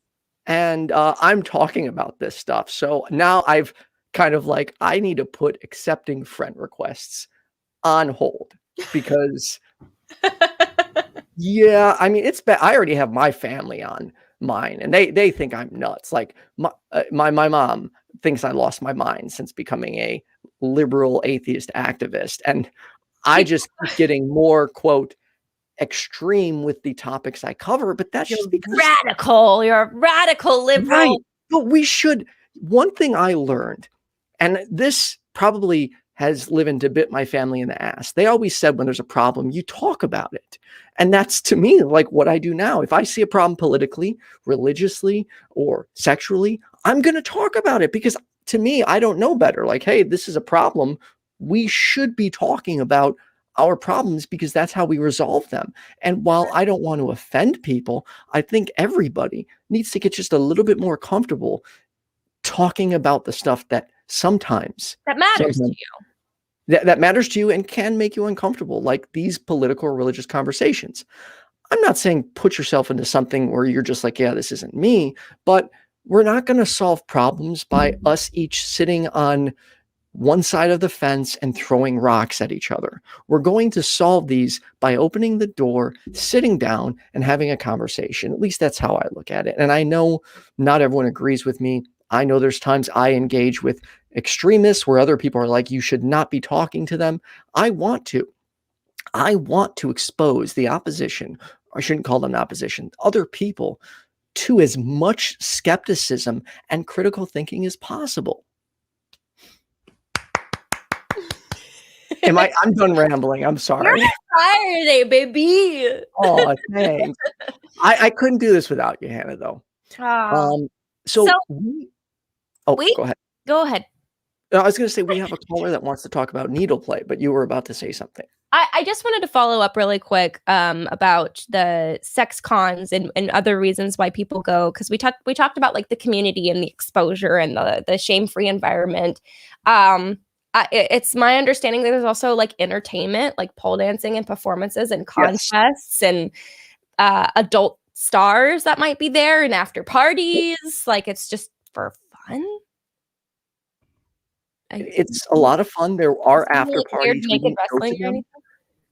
And I'm talking about this stuff. So now I've kind of like, I need to put accepting friend requests on hold, because yeah, I mean, it's bad. I already have my family on mine, and they think I'm nuts. Like my mom thinks I lost my mind since becoming a liberal atheist activist. And I just keep getting more, quote, extreme with the topics I cover, but that's just because you're a radical liberal. Right. But one thing I learned, and this probably has lived to bit my family in the ass. They always said, when there's a problem, you talk about it. And that's, to me, like what I do now. If I see a problem politically, religiously, or sexually, I'm going to talk about it, because to me, I don't know better. Like, hey, this is a problem. We should be talking about our problems, because that's how we resolve them. And while I don't want to offend people, I think everybody needs to get just a little bit more comfortable talking about the stuff that sometimes that matters to you. That matters to you and can make you uncomfortable, like these political or religious conversations. I'm not saying put yourself into something where you're just like, yeah, this isn't me, but we're not going to solve problems by us each sitting on one side of the fence and throwing rocks at each other. We're going to solve these by opening the door, sitting down, and having a conversation. At least that's how I look at it. And I know not everyone agrees with me. I know there's times I engage with extremists where other people are like, you should not be talking to them. I want to expose the opposition, or I shouldn't call them opposition, other people, to as much skepticism and critical thinking as possible. I'm done rambling. I'm sorry. You're fire today, baby. Oh, thanks. I couldn't do this without you, Hannah, though. So go ahead. Go ahead. I was going to say we have a caller that wants to talk about needle play, but you were about to say something. I just wanted to follow up really quick about the sex cons and other reasons why people go, because we talked about like the community and the exposure and the shame-free environment. It's my understanding that there's also like entertainment, like pole dancing and performances and contests and adult stars that might be there and after parties. Like it's just for fun. It's a lot of fun. There are after parties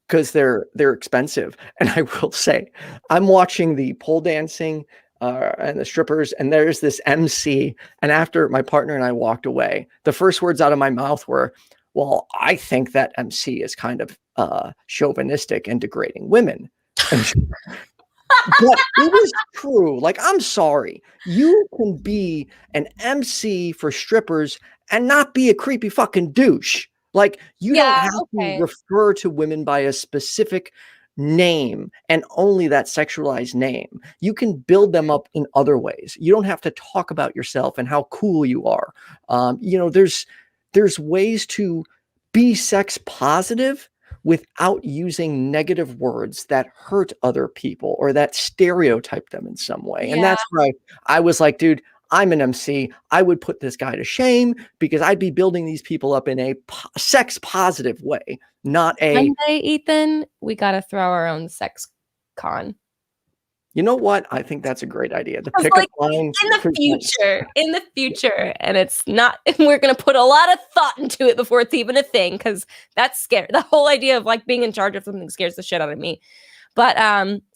because they're expensive. And I will say, I'm watching the pole dancing and the strippers, and there's this MC. And after my partner and I walked away, the first words out of my mouth were, "Well, I think that MC is kind of chauvinistic and degrading women." But it was true. Like, I'm sorry. You can be an MC for strippers and not be a creepy fucking douche. Like, you don't have to refer to women by a specific name and only that sexualized name. You can build them up in other ways. You don't have to talk about yourself and how cool you are. There's ways to be sex positive without using negative words that hurt other people or that stereotype them in some way. And that's why I was like, dude, I'm an MC. I would put this guy to shame because I'd be building these people up in a sex positive way, not a... One day, Ethan, we got to throw our own sex con. You know what? I think that's a great idea. The pickup line in the future, and it's not. We're gonna put a lot of thought into it before it's even a thing, because that's scary. The whole idea of like being in charge of something scares the shit out of me. But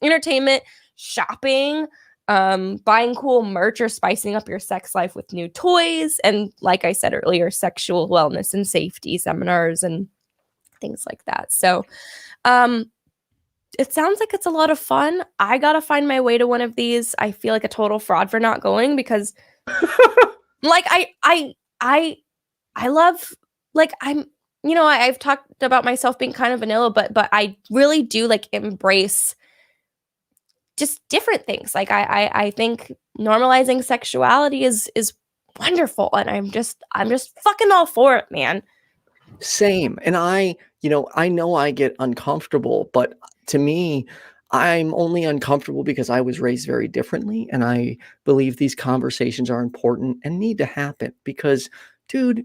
entertainment, shopping, buying cool merch, or spicing up your sex life with new toys, and like I said earlier, sexual wellness and safety seminars and things like that. So, it sounds like it's a lot of fun. I gotta find my way to one of these. I feel like a total fraud for not going because, like, I love, like, I've talked about myself being kind of vanilla, but I really do like embrace just different things. Like, I think normalizing sexuality is wonderful, and I'm just fucking all for it, man. Same. And I know I get uncomfortable, but to me, I'm only uncomfortable because I was raised very differently. And I believe these conversations are important and need to happen because, dude,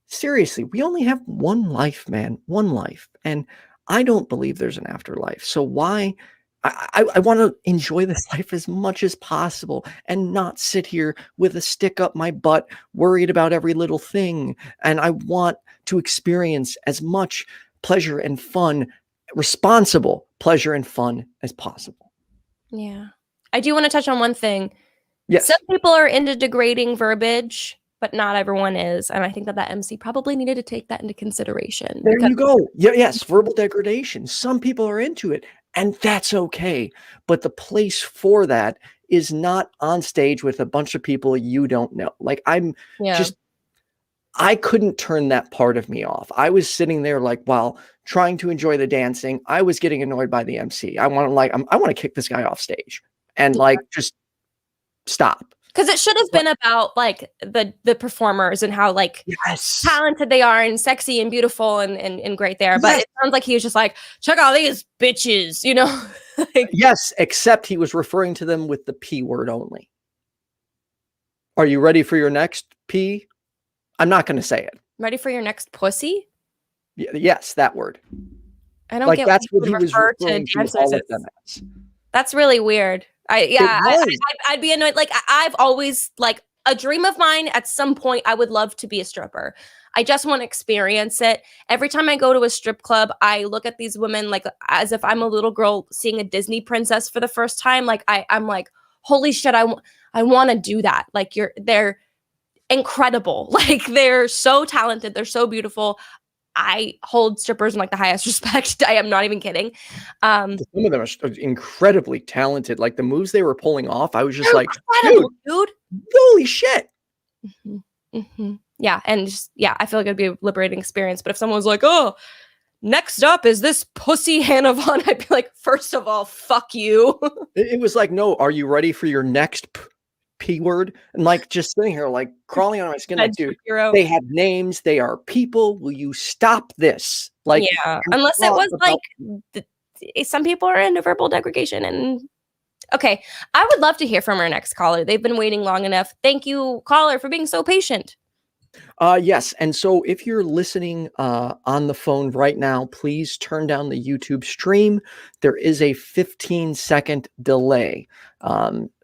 seriously, we only have one life, man, one life. And I don't believe there's an afterlife. So why? I want to enjoy this life as much as possible and not sit here with a stick up my butt, worried about every little thing. And I want to experience as much pleasure and fun, responsible pleasure and fun as possible. Yeah. I do want to touch on one thing. Yes. Some people are into degrading verbiage, but not everyone is. And I think that MC probably needed to take that into consideration. There you go. Yes, verbal degradation. Some people are into it, and that's okay. But the place for that is not on stage with a bunch of people you don't know. Like, I couldn't turn that part of me off. I was sitting there like, while trying to enjoy the dancing, I was getting annoyed by the MC. I want to kick this guy off stage and like, just stop. Because it should have been about like the performers and how like talented they are and sexy and beautiful and great there. But it sounds like he was just like, check out these bitches, like, yes, except he was referring to them with the P word only. Are you ready for your next P? I'm not going to say it. Ready for your next pussy? Yes, that word. I don't get that's what he was referring to all of them as. That's really weird. I'd be annoyed. Like, I've always, like, a dream of mine at some point, I would love to be a stripper. I just want to experience it. Every time I go to a strip club, I look at these women like as if I'm a little girl seeing a Disney princess for the first time. Like, I'm like, holy shit, I want to do that. Like, they're incredible. Like, they're so talented. They're so beautiful. I hold strippers in like the highest respect. I am not even kidding. Some of them are incredibly talented. Like, the moves they were pulling off, I was just like, dude, holy shit. Mm-hmm. Mm-hmm. Yeah. And just, I feel like it'd be a liberating experience. But if someone was like, oh, next up is this pussy Hannah Vaughn. I'd be like, first of all, fuck you. It was like, no, are you ready for your next P word? And like just sitting here, like crawling on my skin, like, dude, they have names, they are people. Will you stop this? Like, yeah, unless it was like some people are into verbal degradation. And okay, I would love to hear from our next caller. They've been waiting long enough. Thank you, caller, for being so patient. Yes. And so if you're listening on the phone right now, please turn down the YouTube stream. There is a 15-second delay.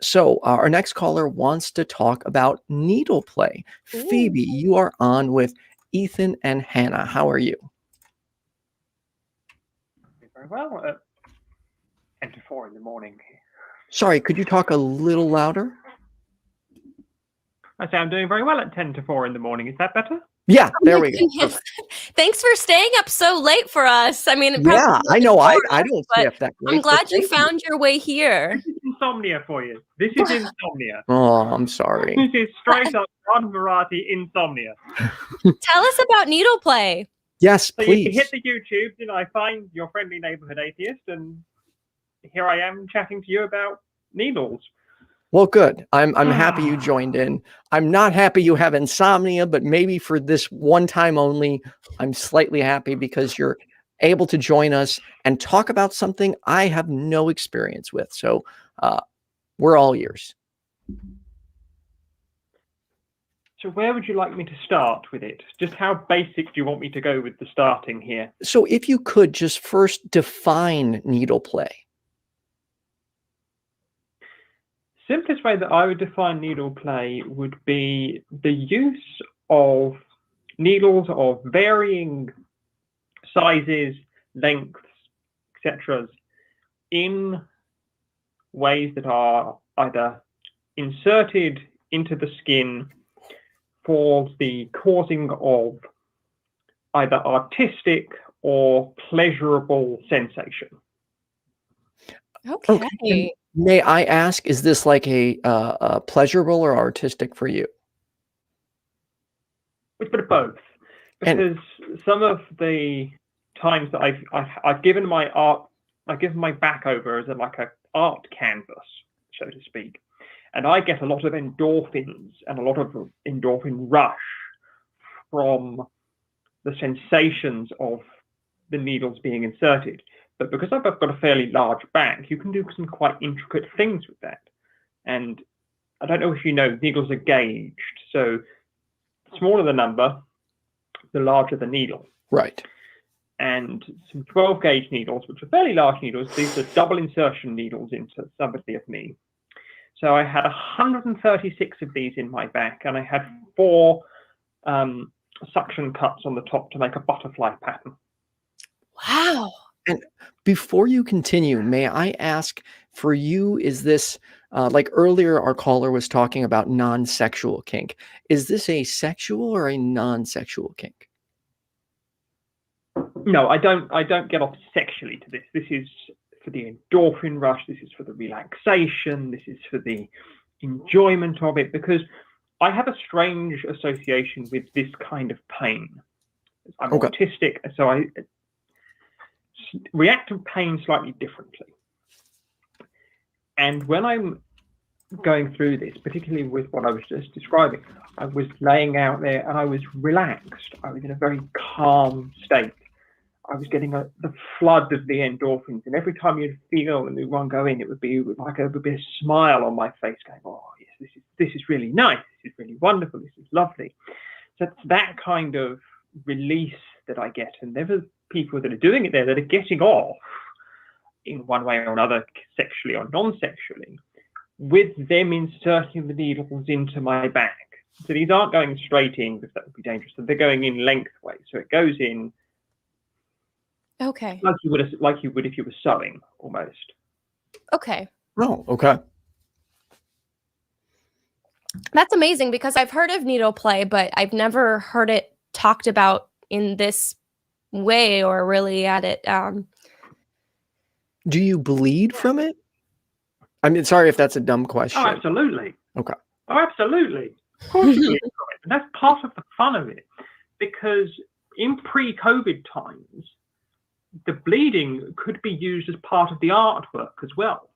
So our next caller wants to talk about needle play. Ooh. Phoebe, you are on with Ethan and Hannah. How are you? Very well. 10 to 4 in the morning. Sorry, could you talk a little louder? I say I'm doing very well at 10 to 4 in the morning. Is that better? Yeah, there we go. Thanks for staying up so late for us. I mean, yeah, I know. I don't stay up that late. I'm glad you found your way here. This is insomnia for you. This is insomnia. Oh, I'm sorry. This is straight up on Rarity insomnia. Tell us about needle play. Yes, so please. You hit the YouTube, and I find your friendly neighborhood atheist, and here I am chatting to you about needles. Well, good. I'm happy you joined in. I'm not happy you have insomnia, but maybe for this one time only, I'm slightly happy because you're able to join us and talk about something I have no experience with. So we're all ears. So where would you like me to start with it? Just how basic do you want me to go with the starting here? So if you could just first define needle play. Simplest way that I would define needle play would be the use of needles of varying sizes, lengths, etc. in ways that are either inserted into the skin for the causing of either artistic or pleasurable sensation. Okay. May I ask, is this like a pleasurable or artistic for you? It's a bit of both, because some of the times that I've given my art, I've given my back over as like a art canvas, so to speak, and I get a lot of endorphins and a lot of endorphin rush from the sensations of the needles being inserted. But because I've got a fairly large back, you can do some quite intricate things with that. And I don't know if you know, needles are gauged. So the smaller the number, the larger the needle. Right. And some 12 gauge needles, which are fairly large needles, these are double insertion needles into somebody of me. So I had 136 of these in my back, and I had 4 suction cuts on the top to make a butterfly pattern. Wow. And before you continue, may I ask, for you, is this, like earlier our caller was talking about non-sexual kink. Is this a sexual or a non-sexual kink? No, I don't get off sexually to this. This is for the endorphin rush. This is for the relaxation. This is for the enjoyment of it, because I have a strange association with this kind of pain. I'm autistic, so I react to pain slightly differently. And when I'm going through this, particularly with what I was just describing, I was laying out there and I was relaxed. I was in a very calm state. I was getting the flood of the endorphins, and every time you'd feel a new one go in, it would be like a smile on my face, going, "Oh yes, this is really nice. This is really wonderful. This is lovely." So it's that kind of release that I get, and there are people that are doing it there that are getting off in one way or another, sexually or non-sexually, with them inserting the needles into my back. So these aren't going straight in, because that would be dangerous. So they're going in lengthways. So it goes in. Okay. Like you would if you were sewing, almost. Okay. Oh, okay. That's amazing, because I've heard of needle play, but I've never heard it talked about in this way or really at it. Do you bleed from it? I mean, sorry if that's a dumb question. Oh, absolutely. Okay. Oh, absolutely. Of course you bleed from it. And that's part of the fun of it, because in pre-COVID times, the bleeding could be used as part of the artwork as well.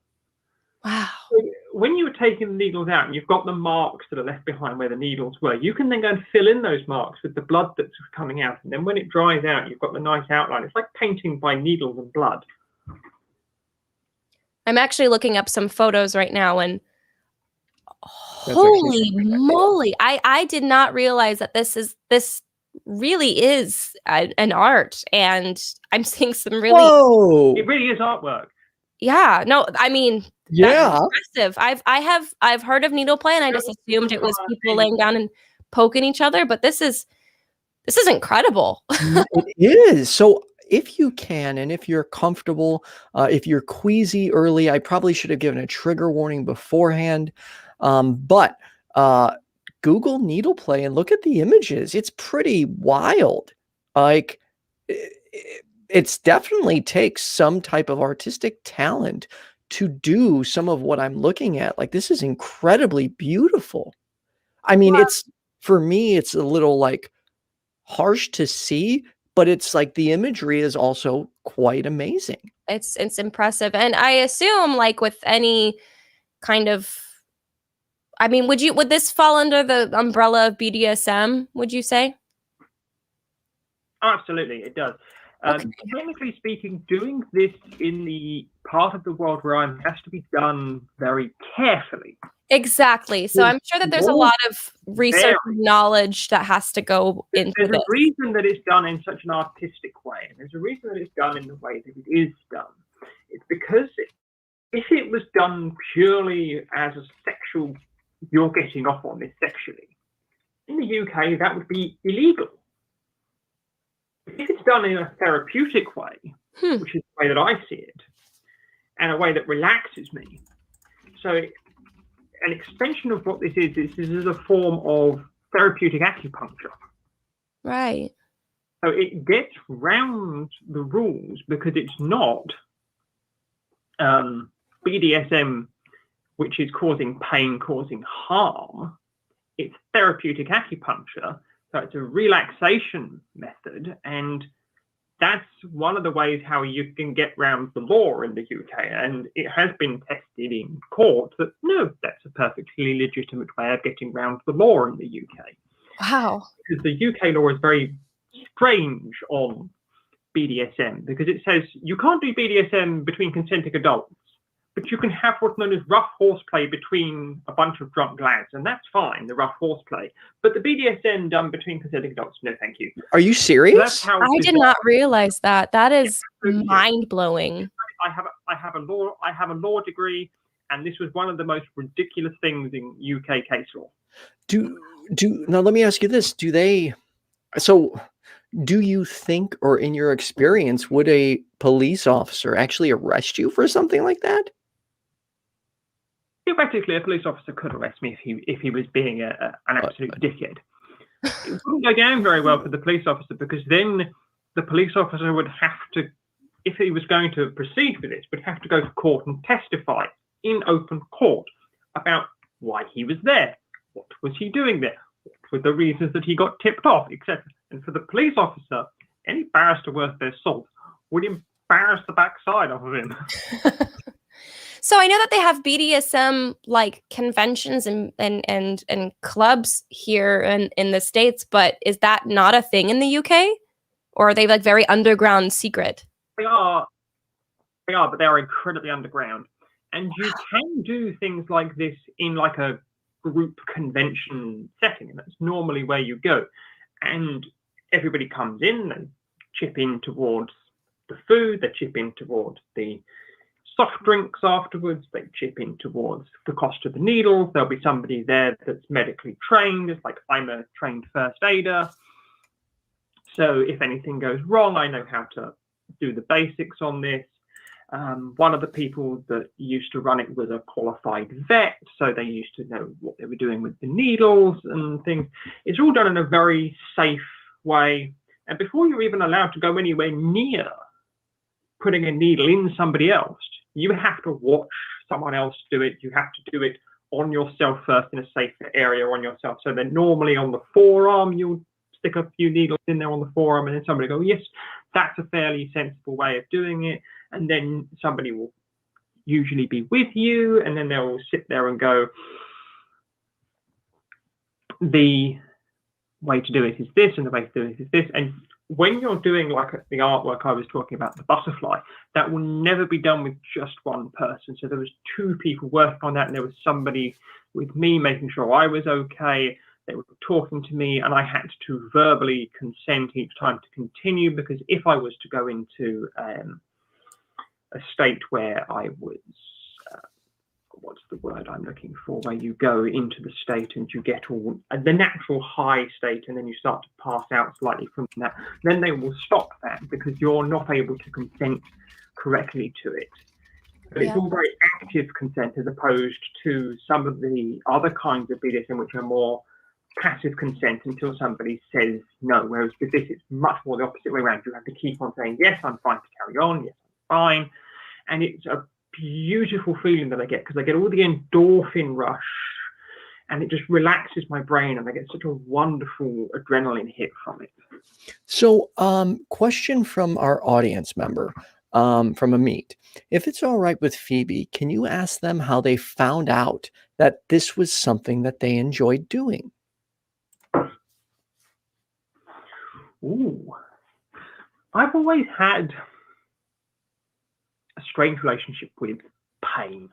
Wow. So when you were taking the needles out and you've got the marks that are left behind where the needles were, you can then go and fill in those marks with the blood that's coming out. And then when it dries out, you've got the nice outline. It's like painting by needles and blood. I'm actually looking up some photos right now, and holy moly, I did not realize that this really is an art, and I'm seeing some really Whoa! It really is artwork. Yeah, no, I mean, yeah, that's impressive. I've heard of needle play, and I just assumed it was people laying down and poking each other, but this is incredible. It is. So if you can, and if you're comfortable, if you're queasy early, I probably should have given a trigger warning beforehand. But Google needle play and look at the images. It's pretty wild. Like it's definitely takes some type of artistic talent to do some of what I'm looking at. Like this is incredibly beautiful. I mean, it's for me, it's a little like harsh to see, but it's like the imagery is also quite amazing. It's impressive. And I assume like with any kind of, I mean, would this fall under the umbrella of BDSM, would you say? Absolutely, it does. Okay. Technically speaking, doing this in the part of the world where I'm has to be done very carefully. Exactly. So I'm sure that there's a lot of research knowledge that has to go into this. There's a reason that it's done in such an artistic way, and there's a reason that it's done in the way that it is done. It's because if it was done purely as a sexual, you're getting off on this sexually, in the UK that would be illegal. If it's done in a therapeutic way, which is the way that I see it, and a way that relaxes me, so an extension of what this is a form of therapeutic acupuncture. Right. So it gets round the rules because it's not BDSM, which is causing pain, causing harm. It's therapeutic acupuncture. So it's a relaxation method, and that's one of the ways how you can get around the law in the UK. And it has been tested in court that no, that's a perfectly legitimate way of getting around the law in the UK. Wow. Because the UK law is very strange on BDSM because it says you can't do BDSM between consenting adults, but you can have what's known as rough horseplay between a bunch of drunk lads, and that's fine, the rough horseplay. But the BDSM done between consenting adults, no, thank you. Are you serious? So that's how I did not realize that. That is mind blowing. I have a law degree, and this was one of the most ridiculous things in UK case law. Now let me ask you this: do you think, or in your experience, would a police officer actually arrest you for something like that? Theoretically, a police officer could arrest me if he was being an absolute dickhead. It wouldn't go down very well for the police officer because then the police officer would have to, if he was going to proceed with this, would have to go to court and testify in open court about why he was there, what was he doing there, what were the reasons that he got tipped off, etc. And for the police officer, any barrister worth their salt would embarrass the backside off of him. So I know that they have BDSM like conventions and clubs here in the States, but is that not a thing in the UK? Or are they like very underground secret? They are, but they are incredibly underground. And you can do things like this in like a group convention setting, and that's normally where you go. And everybody comes in, they chip in towards the food, they chip in towards the soft drinks afterwards, they chip in towards the cost of the needles. There'll be somebody there that's medically trained. It's like, I'm a trained first aider. So if anything goes wrong, I know how to do the basics on this. One of the people that used to run it was a qualified vet, so they used to know what they were doing with the needles and things. It's all done in a very safe way. And before you're even allowed to go anywhere near putting a needle in somebody else, you have to watch someone else do it. You have to do it on yourself first in a safer area on yourself. So then normally on the forearm, you'll stick a few needles in there on the forearm, and then somebody go, yes, that's a fairly sensible way of doing it. And then somebody will usually be with you, and then they'll sit there and go, the way to do it is this, and the way to do it is this. And when you're doing like the artwork I was talking about, the butterfly, that will never be done with just one person. So there was 2 people working on that, and there was somebody with me making sure I was okay. They were talking to me, and I had to verbally consent each time to continue, because if I was to go into a state where I was, what's the word I'm looking for, where you go into the state and you get all the natural high state, and then you start to pass out slightly from that, then they will stop that because you're not able to consent correctly to it. But it's all very active consent, as opposed to some of the other kinds of BDSM, which are more passive consent until somebody says no. Whereas with this, it's much more the opposite way around. You have to keep on saying, yes, I'm fine to carry on. Yes, I'm fine. And it's a beautiful feeling that I get, because I get all the endorphin rush, and it just relaxes my brain, and I get such a wonderful adrenaline hit from it. So, question from our audience member, from Ameet. If it's all right with Phoebe, can you ask them how they found out that this was something that they enjoyed doing? Ooh, I've always had a strange relationship with pain,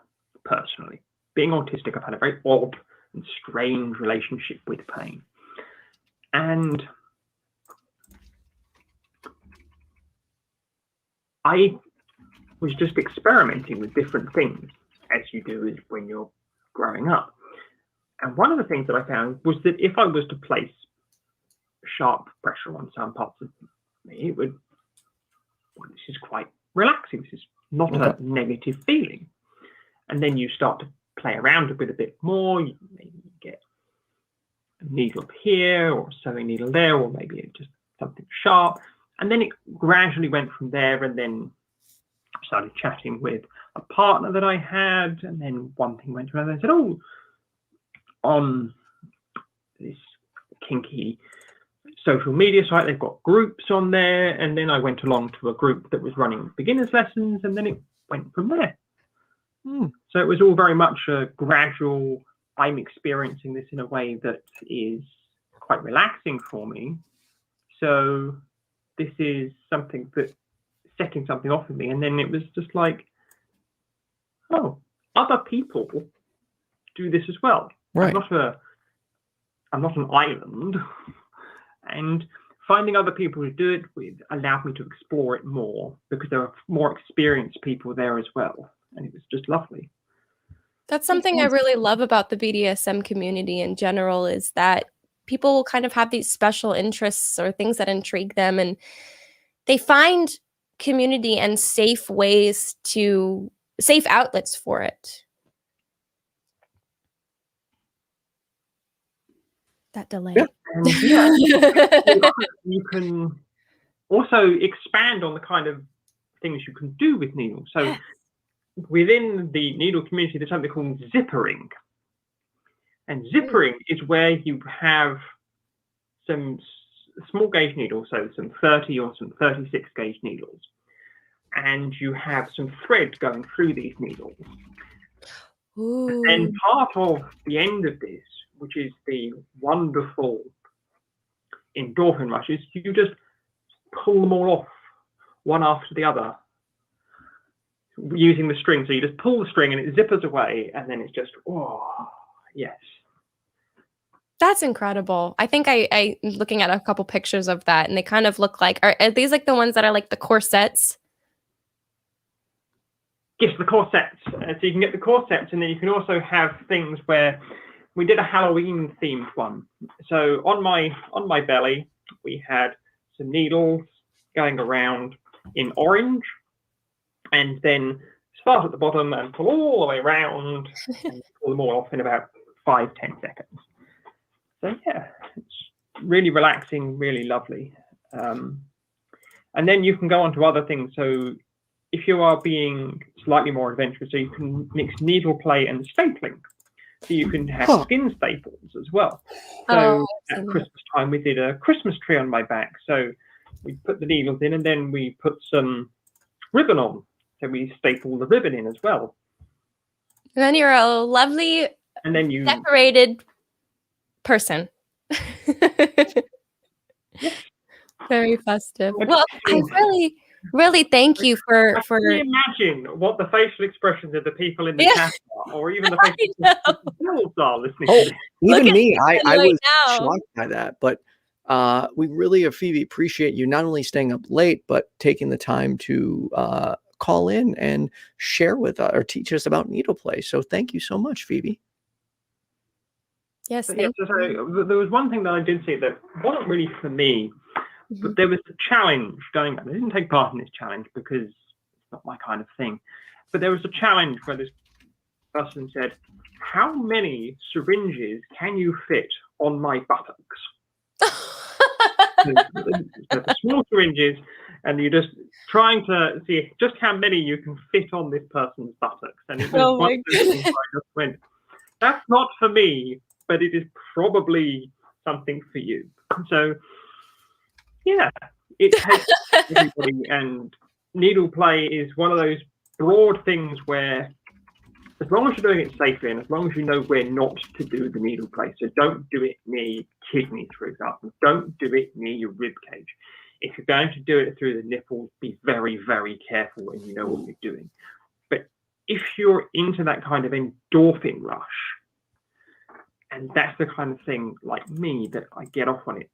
personally. Being autistic, I've had a very odd and strange relationship with pain. And I was just experimenting with different things, as you do when you're growing up. And one of the things that I found was that if I was to place sharp pressure on some parts of me, it would, well, this is quite relaxing. This is not a negative feeling. And then you start to play around with it a bit more. You maybe get a needle up here, or a sewing needle there, or maybe it's just something sharp. And then it gradually went from there, and then I started chatting with a partner that I had, and then one thing went to another. I said, oh, on this kinky social media site, they've got groups on there. And then I went along to a group that was running beginners lessons, and then it went from there. So it was all very much a gradual, I'm experiencing this in a way that is quite relaxing for me. So this is something that setting something off of me. And then it was just like, oh, other people do this as well. Right. I'm not an island. And finding other people to do it with allowed me to explore it more, because there are more experienced people there as well. And it was just lovely. That's something I really love about the BDSM community in general, is that people will kind of have these special interests or things that intrigue them, and they find community and safe outlets for it. That delay. Yeah. And you can also expand on the kind of things you can do with needles. So within the needle community, there's something called zippering. And zippering is where you have some small gauge needles, so some 30 or some 36 gauge needles. And you have some thread going through these needles. Ooh. And part of the end of this, which is the wonderful endorphin rushes, you just pull them all off, one after the other, using the string. So you just pull the string and it zippers away, and then it's just, oh, yes. That's incredible. I think I looking at a couple pictures of that, and they kind of look like, are these like the ones that are like the corsets? Yes, the corsets. So you can get the corsets, and then you can also have things where we did a Halloween themed one. So on my belly, we had some needles going around in orange, and then start at the bottom and pull all the way around and pull them all off in about 5-10 seconds. So yeah, it's really relaxing, really lovely. And then you can go on to other things. So if you are being slightly more adventurous, so you can mix needle play and stapling. So you can have skin staples as well. So at Christmas time, we did a Christmas tree on my back. So we put the needles in, and then we put some ribbon on. So we staple the ribbon in as well. And then you're a lovely, and then you decorated person. Very festive. Well, I really thank you for. Can you imagine what the facial expressions of the people in the chat are, or even the facial expressions of the girls are listening to this? Even me, I was shocked by that. But we really, Phoebe, appreciate you not only staying up late, but taking the time to call in and share with us or teach us about needle play. So thank you so much, Phoebe. Yes, so there was one thing that I did see that wasn't really for me. But there was a challenge going on. I didn't take part in this challenge because it's not my kind of thing. But there was a challenge where this person said, how many syringes can you fit on my buttocks? So small syringes, and you're just trying to see just how many you can fit on this person's buttocks. And it was one of those things where I just went, that's not for me, but it is probably something for you. So yeah, it takes everybody, and needle play is one of those broad things where as long as you're doing it safely and as long as you know where not to do the needle play, so don't do it near kidneys, for example, don't do it near your rib cage. If you're going to do it through the nipples, be very, very careful and you know what you're doing. But if you're into that kind of endorphin rush, and that's the kind of thing like me that I get off on it,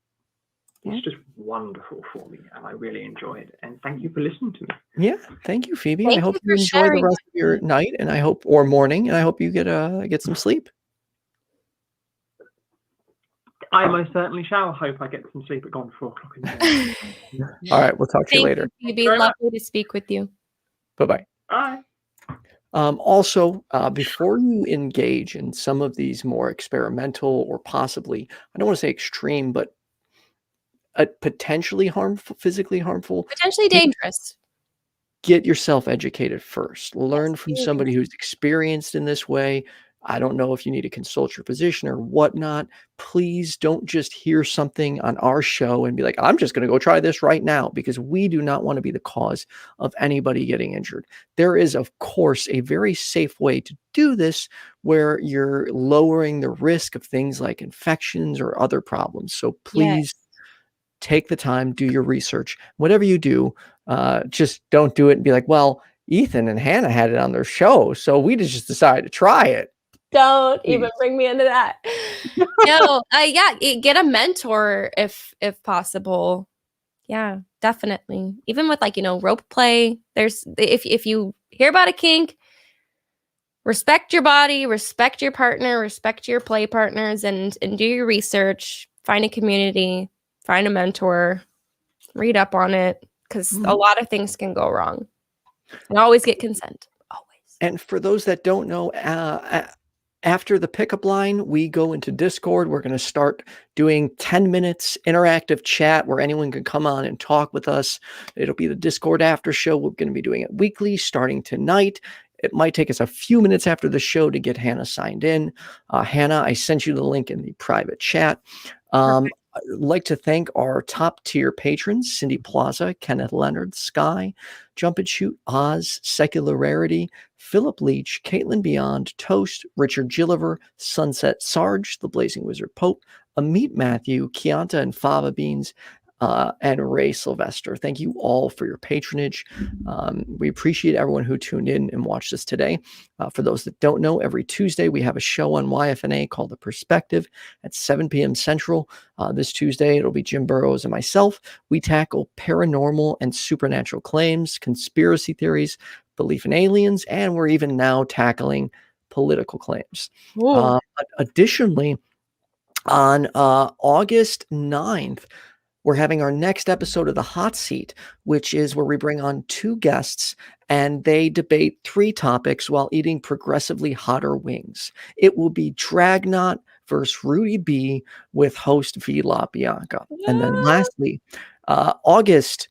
it's just wonderful for me, and I really enjoy it. And thank you for listening to me. Yeah, thank you, Phoebe. I hope you enjoy the rest of your night, and I hope, or morning, and I hope you get some sleep. I most certainly shall. Hope I get some sleep at gone 4 o'clock in the morning. All right, we'll talk to you later. Thank you, Phoebe. Lovely to speak with you. Bye-bye. Bye. Also, before you engage in some of these more experimental or possibly, I don't want to say extreme, but potentially harmful, physically harmful, potentially dangerous, get yourself educated first. Learn from somebody who's experienced in this way. I don't know if you need to consult your physician or whatnot. Please don't just hear something on our show and be like, I'm just going to go try this right now, because we do not want to be the cause of anybody getting injured. There is, of course, a very safe way to do this where you're lowering the risk of things like infections or other problems. So please take the time, do your research. Whatever you do, just don't do it and be like, well, Ethan and Hannah had it on their show, so we just decided to try it. Don't even bring me into that. No, get a mentor if possible. Yeah, definitely. Even with rope play, there's if you hear about a kink, respect your body, respect your partner, respect your play partners, and do your research. Find a community. Find a mentor, read up on it, because a lot of things can go wrong. And always get consent, always. And for those that don't know, after the pickup line, we go into Discord. We're going to start doing 10 minutes interactive chat where anyone can come on and talk with us. It'll be the Discord after show. We're going to be doing it weekly starting tonight. It might take us a few minutes after the show to get Hannah signed in. Hannah, I sent you the link in the private chat. I'd like to thank our top tier patrons: Cindy PLAZA, Kenneth, Leonard, Skye, JumpandShoot, Oz, Secular Rarity, Philip Leitch, Kaitlyn Beyond, Toast, Richard Gilliver, Sunset Sarge, The Blazing Wizard Pope, Ameet Mathew, Kianta and Fava Beans, and Ray Sylvester. Thank you all for your patronage. We appreciate everyone who tuned in and watched us today. For those that don't know, every Tuesday we have a show on YFNA called The Perspective at 7 p.m. Central. This Tuesday it'll be Jim Burrows and myself. We tackle paranormal and supernatural claims, conspiracy theories, belief in aliens, and we're even now tackling political claims. Additionally, on August 9th, we're having our next episode of The Hot Seat, which is where we bring on 2 guests and they debate 3 topics while eating progressively hotter wings. It will be Dragnaut versus Rudy B with host V La Bianca. And then lastly, August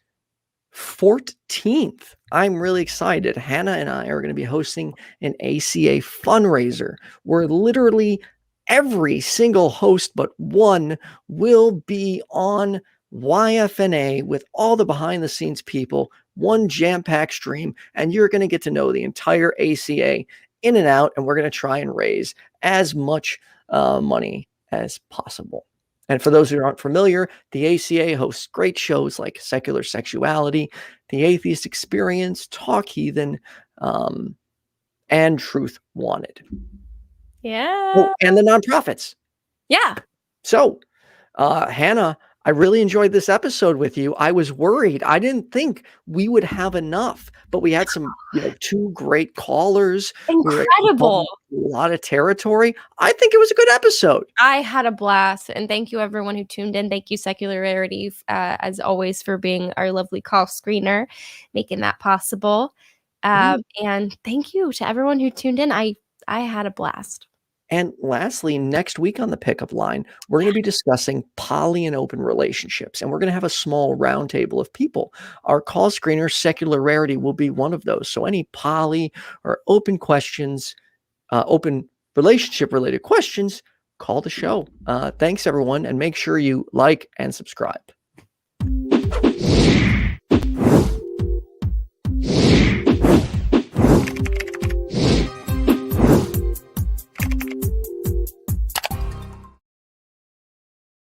14th, I'm really excited. Hannah and I are going to be hosting an ACA fundraiser where literally every single host but one will be on YFNA with all the behind the scenes people, one jam-packed stream, and you're going to get to know the entire ACA in and out, and we're going to try and raise as much money as possible. And for those who aren't familiar, the ACA hosts great shows like Secular Sexuality, The Atheist Experience, Talk Heathen, and Truth Wanted. Yeah. Oh, and the nonprofits. Yeah. So, Hannah, I really enjoyed this episode with you. I was worried. I didn't think we would have enough, but we had some, 2 great callers. Incredible. A lot of territory. I think it was a good episode. I had a blast, and thank you everyone who tuned in. Thank you, Secular Rarity, as always, for being our lovely call screener, making that possible. And thank you to everyone who tuned in. I had a blast. And lastly, next week on the pickup line, we're going to be discussing poly and open relationships, and we're going to have a small roundtable of people. Our call screener, Secular Rarity, will be one of those. So any poly or open questions, open relationship related questions, call the show. Thanks everyone, and make sure you like and subscribe.